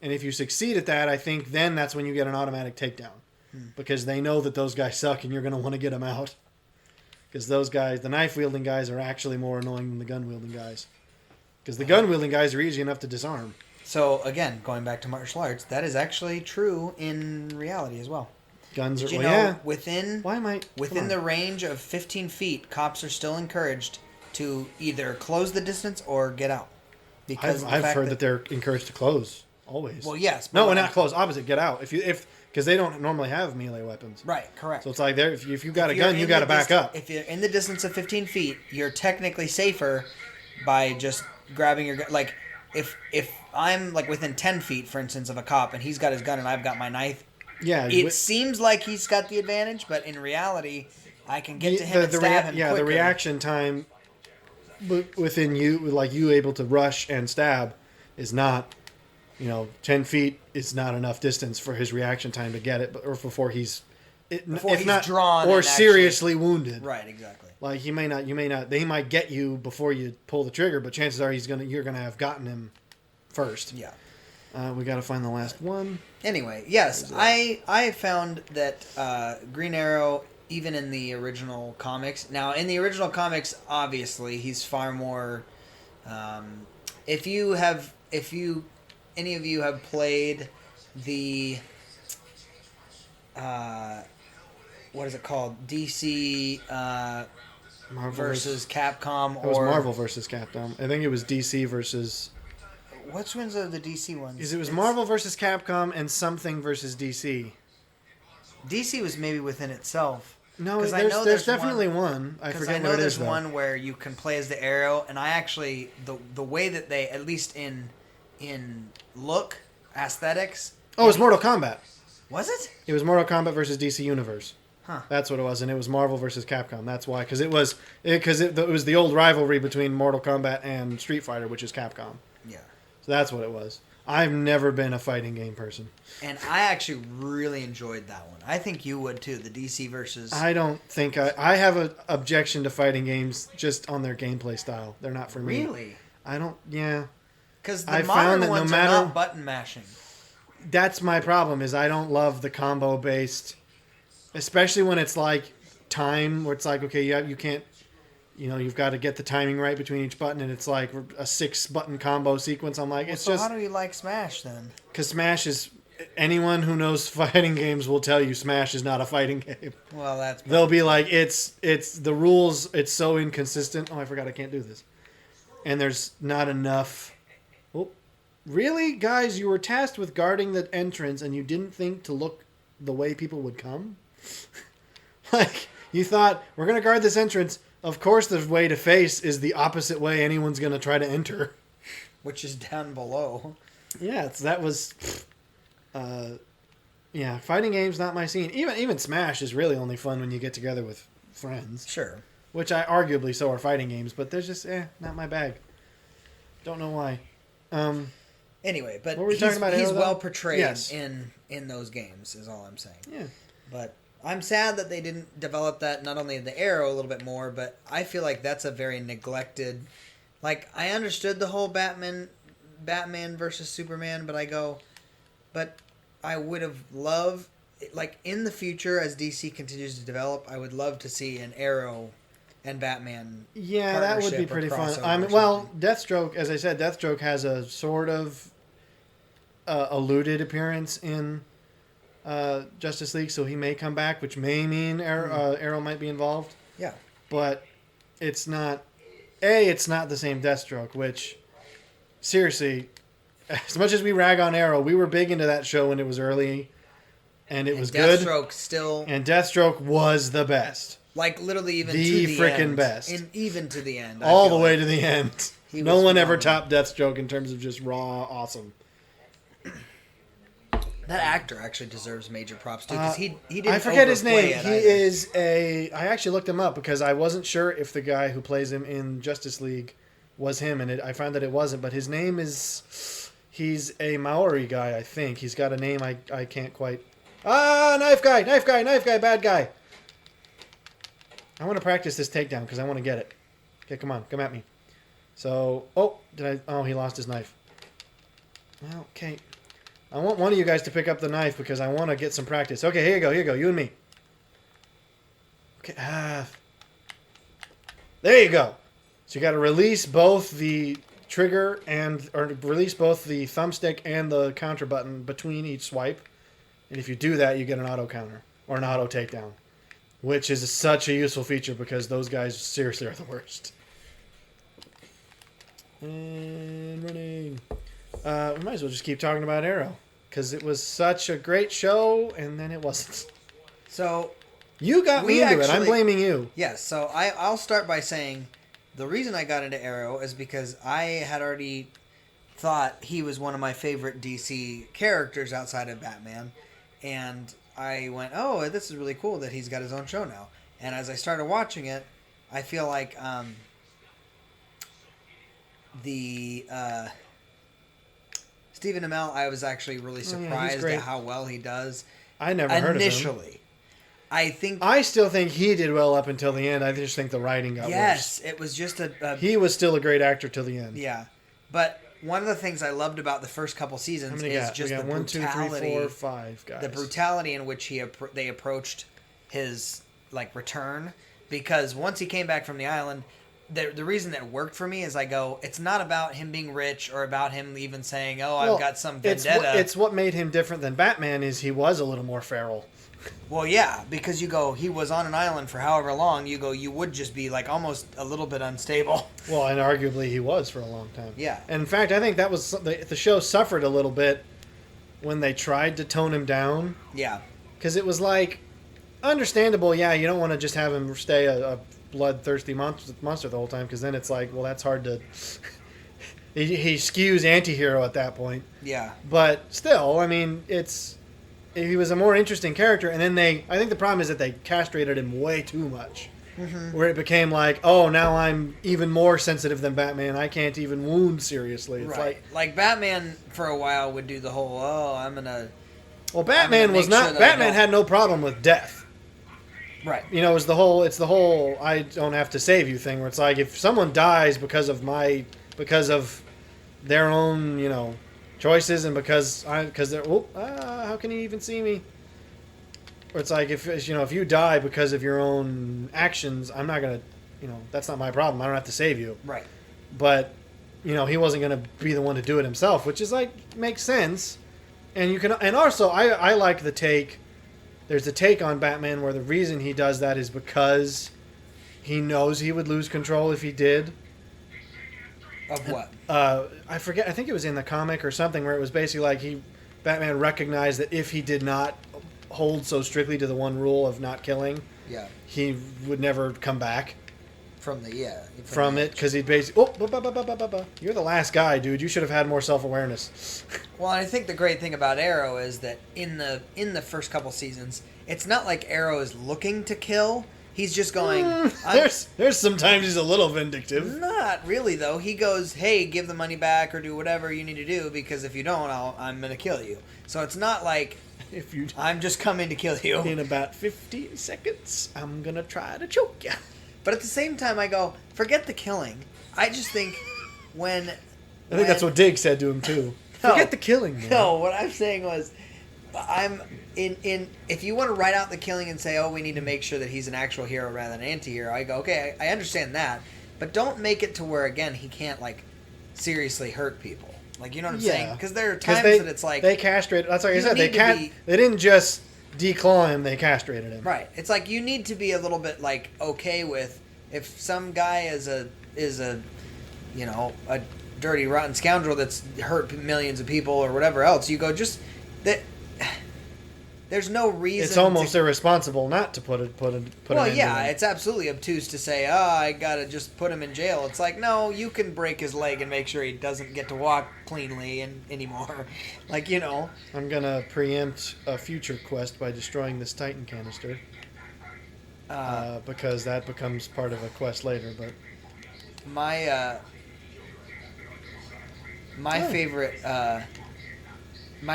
And if you succeed at that, I think then that's when you get an automatic takedown. Because they know that those guys suck and you're going to want to get them out. Because those guys, the knife-wielding guys, are actually more annoying than the gun-wielding guys. Because the gun-wielding guys are easy enough to disarm. So, again, going back to martial arts, that is actually true in reality as well. Guns are... yeah. Within the range of 15 feet, cops are still encouraged to either close the distance or get out. Because I've heard that they're encouraged to close, always. Well, yes. No, not close. Opposite, get out. Because they don't normally have melee weapons. Right, correct. So it's like, if you got a gun, you got to back up. If you're in the distance of 15 feet, you're technically safer by just grabbing your gun. Like, if I'm within 10 feet, for instance, of a cop, and he's got his gun and I've got my knife, it seems like he's got the advantage, but in reality, I can get to him and stab him quicker. The reaction time within you, you able to rush and stab, is not 10 feet is not enough distance for his reaction time to get it, or before he's drawn or and seriously wounded. Right, exactly. Like he may not. They might get you before you pull the trigger, but chances are you're gonna have gotten him first. Yeah. We got to find the last one. Anyway, yes, I found that Green Arrow, even in the original comics. Now, in the original comics, obviously, he's far more. If any of you have played the, what is it called? DC Marvel versus Capcom, It was Marvel versus Capcom. I think it was DC versus. Which ones are the DC ones? Because it was Marvel versus Capcom and something versus DC. DC was maybe within itself. No, I there's definitely one. I forget what it is, there's one where you can play as the Arrow, and I actually the way that they, at least in look, aesthetics. Oh, it's Mortal Kombat. Was it? It was Mortal Kombat versus DC Universe. Huh. That's what it was, and it was Marvel versus Capcom. That's why, because it was the old rivalry between Mortal Kombat and Street Fighter, which is Capcom. Yeah. So that's what it was. I've never been a fighting game person. And I actually really enjoyed that one. I think you would too, the DC versus... I don't think... I have an objection to fighting games just on their gameplay style. They're not for me. Really? I don't... Yeah. Because the modern ones are not button mashing. That's my problem, is I don't love the combo-based... Especially when it's like time, where it's like, okay, you can't... you've got to get the timing right between each button, and it's like a 6-button combo sequence. I'm like, so how do you like Smash then? Because Smash is... Anyone who knows fighting games will tell you Smash is not a fighting game. Well, that's... They'll be like, it's the rules, it's so inconsistent. Oh, I forgot I can't do this. And there's not enough... Oh, really? Guys, you were tasked with guarding the entrance, and you didn't think to look the way people would come? Like, you thought, we're going to guard this entrance... Of course, the way to face is the opposite way anyone's going to try to enter. Which is down below. Yeah, that was... fighting games, not my scene. Even Smash is really only fun when you get together with friends. Sure. Which arguably so are fighting games, but there's just, not my bag. Don't know why. Anyway, but he's well portrayed yes. in those games, is all I'm saying. Yeah. But... I'm sad that they didn't develop that, not only the Arrow a little bit more, but I feel like that's a very neglected... Like, I understood the whole Batman versus Superman, but I would have loved... Like, in the future, as DC continues to develop, I would love to see an Arrow and Batman Yeah, that would be pretty fun. Deathstroke, as I said, Deathstroke has a sort of alluded appearance in... Justice League, so he may come back, which may mean Arrow might be involved. Yeah. But it's not... it's not the same Deathstroke, which, seriously, as much as we rag on Arrow, we were big into that show when it was early, and it was good. And Deathstroke was the best. Like, literally even to the end. The freaking best. And even to the end. All the way to the end. No one ever phenomenal. topped Deathstroke in terms of just raw awesome. That actor actually deserves major props too, because he didn't. I forget his name. It he either. is a. I actually looked him up because I wasn't sure if the guy who plays him in Justice League was him, and I found that it wasn't. But his name is. He's a Maori guy, I think. He's got a name I can't quite. Knife guy, bad guy. I want to practice this takedown because I want to get it. Okay, come on, come at me. So, he lost his knife. Okay. I want one of you guys to pick up the knife because I want to get some practice. Okay, here you go, you and me. Okay, there you go. So you got to release both the trigger or release both the thumbstick and the counter button between each swipe. And if you do that, you get an auto counter or an auto takedown, which is such a useful feature because those guys seriously are the worst. And running. We might as well just keep talking about Arrow because it was such a great show, and then it wasn't. So you got me into it. I'm blaming you. Yes. So I'll start by saying the reason I got into Arrow is because I had already thought he was one of my favorite DC characters outside of Batman, and I went, "Oh, this is really cool that he's got his own show now." And as I started watching it, I feel like Stephen Amell, I was actually really he's surprised great. at how well he does. I never heard of him. Initially. I think... I still think he did well up until the end. I just think the writing got Yes, it was just a... worse. He was still a great actor till the end. Yeah. But one of the things I loved about the first couple seasons is just the one, two, brutality. 3, 4, 5 guys. The brutality in which they approached his return, because once he came back from the island, the reason that worked for me is I go, it's not about him being rich or about him even saying, oh, I've got some vendetta. It's what made him different than Batman is he was a little more feral. Well, yeah, because you go, he was on an island for however long. You go, you would just be almost a little bit unstable. Well, and arguably he was for a long time. Yeah. And in fact, I think that was the show suffered a little bit when they tried to tone him down. Yeah. Because it was understandable. Yeah, you don't want to just have him stay a bloodthirsty monster the whole time, because then it's well, that's hard to. he skews anti-hero at that point. Yeah. But still, I mean, he was a more interesting character, and then I think the problem is that they castrated him way too much. Mm-hmm. Where it became oh, now I'm even more sensitive than Batman. I can't even wound seriously. It's right. Batman for a while would do the whole, I'm gonna. Well, Batman was not. Sure Batman had no problem with death. Right. It's the whole I don't have to save you thing, where it's if someone dies because of their own, choices, and because they're how can he even see me? Or it's if you die because of your own actions, I'm not gonna, that's not my problem. I don't have to save you. Right. But he wasn't gonna be the one to do it himself, which is makes sense. And also I like the take. There's a take on Batman where the reason he does that is because he knows he would lose control if he did. Of what? I forget. I think it was in the comic or something where it was basically Batman recognized that if he did not hold so strictly to the one rule of not killing, yeah, he would never come back from it, because he'd basically you're the last guy, dude. You should have had more self-awareness. Well, I think the great thing about Arrow is that in the first couple seasons, it's not like Arrow is looking to kill. He's just going... There's sometimes he's a little vindictive. Not really, though. He goes, hey, give the money back or do whatever you need to do, because if you don't, I'm going to kill you. So it's not I'm just coming to kill you. In about 15 seconds, I'm going to try to choke you. But at the same time, I go, forget the killing. I just think I think that's what Dig said to him, too. Forget the killing, man. No, what I'm saying was... if you want to write out the killing and say, oh, we need to make sure that he's an actual hero rather than an anti-hero, I go, okay, I understand that, but don't make it to where, again, he can't seriously hurt people. You know what I'm saying? Because there are times that it's they castrated. That's like I said. They didn't just declaw him; they castrated him. Right. It's you need to be a little bit okay with if some guy is a a dirty rotten scoundrel that's hurt millions of people or whatever else. You go just that. There's no reason. It's almost irresponsible not to put him. Well, yeah, it's absolutely obtuse to say, I gotta just put him in jail. It's no, you can break his leg and make sure he doesn't get to walk cleanly anymore. I'm gonna preempt a future quest by destroying this Titan canister, because that becomes part of a quest later. But my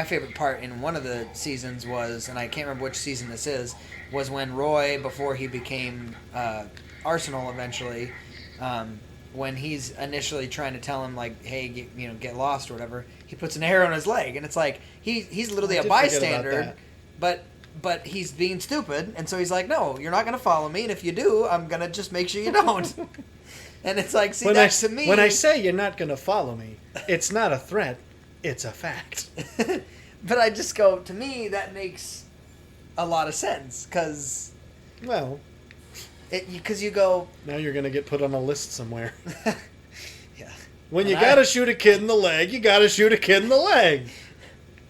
favorite part in one of the seasons was, and I can't remember which season this is, was when Roy, before he became Arsenal eventually, when he's initially trying to tell him hey, get lost or whatever, he puts an arrow in his leg, and it's he's literally a bystander, but he's being stupid, and so he's no, you're not gonna follow me, and if you do, I'm gonna just make sure you don't. And it's to me, when I say you're not gonna follow me, it's not a threat. It's a fact. But I just go, to me, that makes a lot of sense, because... Well... Because you go... Now you're going to get put on a list somewhere. Yeah. When you got to shoot a kid in the leg, you got to shoot a kid in the leg.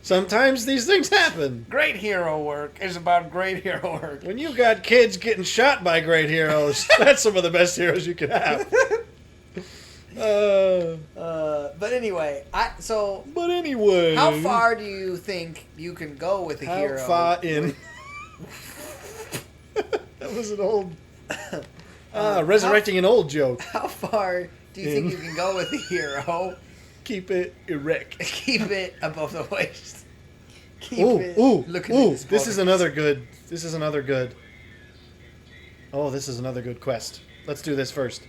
Sometimes these things happen. Great hero work is about great hero work. When you got kids getting shot by great heroes, that's some of the best heroes you could have. But anyway, But how far do you think you can go with a hero? How far in? That was an old... resurrecting an old joke. How far do you think you can go with a hero Keep it erect. Keep it above the waist. Keep looking at his This is borders. another good. This is another good. Oh, this is another good quest. Let's do this first.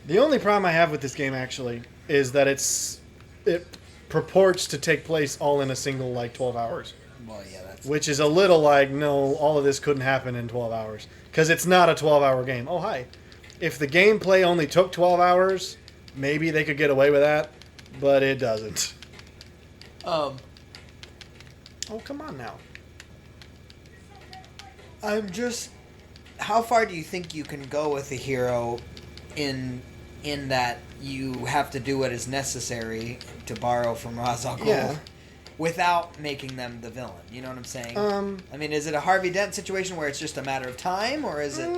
The only problem I have with this game actually is that it purports to take place all in a single like 12 hours. Well, yeah, that's... Which is a little like, no, all of this couldn't happen in 12 hours. Because it's not a 12-hour game. Oh, hi. If the gameplay only took 12 hours, maybe they could get away with that. But it doesn't. Oh, come on now. I'm just... How far do you think you can go with a hero in that you have to do what is necessary, to borrow from Ra's al Ghul, Yeah. without making them the villain? You know what I'm saying? I mean, is it a Harvey Dent situation where it's just a matter of time, or is it...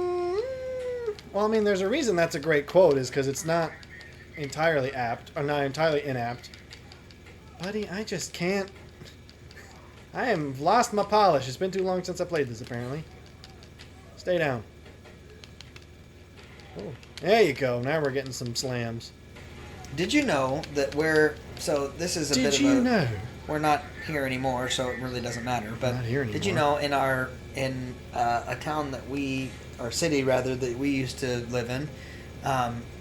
Well, I mean, there's a reason that's a great quote, is because it's not entirely apt, or not entirely inapt. Buddy, I just can't... I have lost my polish. It's been too long since I played this, apparently. Stay down. Oh, there you go. Now we're getting some slams. Did you know that we're... So, this is a bit of a... Did you know? We're not here anymore, so it really doesn't matter. But Not here did you anymore. know in a town that we... Or city, rather, that we used to live in,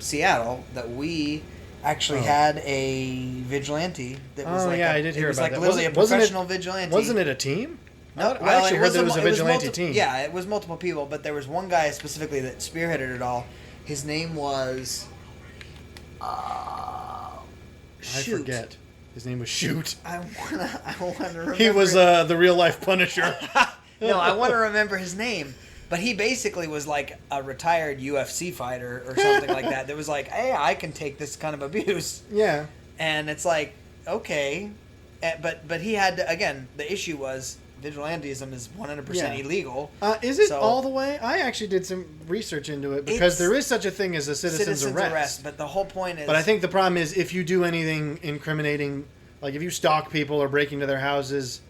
Seattle, that we actually had a vigilante that was like I did hear it was about like that. literally Wasn't a it- professional vigilante. Wasn't it a team? No, I actually heard there was a vigilante team. Yeah, it was multiple people, but there was one guy specifically that spearheaded it all. His name was... I shoot. forget. His name was Shoot. I wanna remember. He was the real life Punisher. No, I want to remember his name. But he basically was like a retired UFC fighter or something like that. That was like, hey, I can take this kind of abuse. Yeah. And it's like, okay. But he had to, again, the issue was vigilantism is 100% Yeah. illegal. Is it So- all the way? I actually did some research into it because It's there is such a thing as a citizen's arrest. But the whole point is... But I think the problem is if you do anything incriminating, like if you stalk people or break into their houses,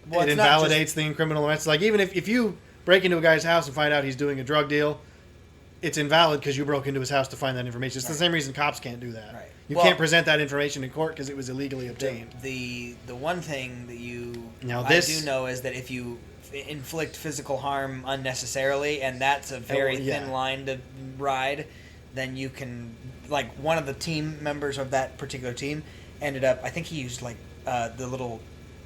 Well, it it's not just- invalidates the criminal arrest. Like even if you break into a guy's house and find out he's doing a drug deal, it's invalid because you broke into his house to find that information. It's the same reason cops can't do that. Right. You Well- can't present that information in court because it was illegally obtained. The one thing that Now I this- do know is that if you inflict physical harm unnecessarily, and that's a very yeah. thin line to ride, then you can, like, one of the team members of that particular team ended up, I think he used like the little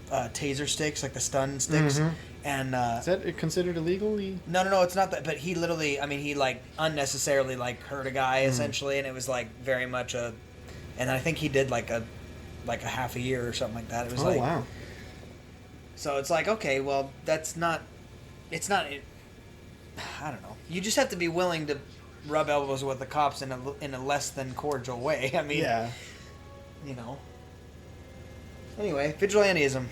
taser sticks, like the stun sticks, Mhm. and Is that considered illegal? no, it's not that. But he literally, I mean, he like unnecessarily like hurt a guy Mm. essentially, and it was like very much a, and I think he did like a half a year or something like that. It was Oh like, wow. so it's like, okay, well, that's not, it's not, I don't know. You just have to be willing to rub elbows with the cops in a less than cordial way. I mean, Yeah. you know. Anyway, vigilantism.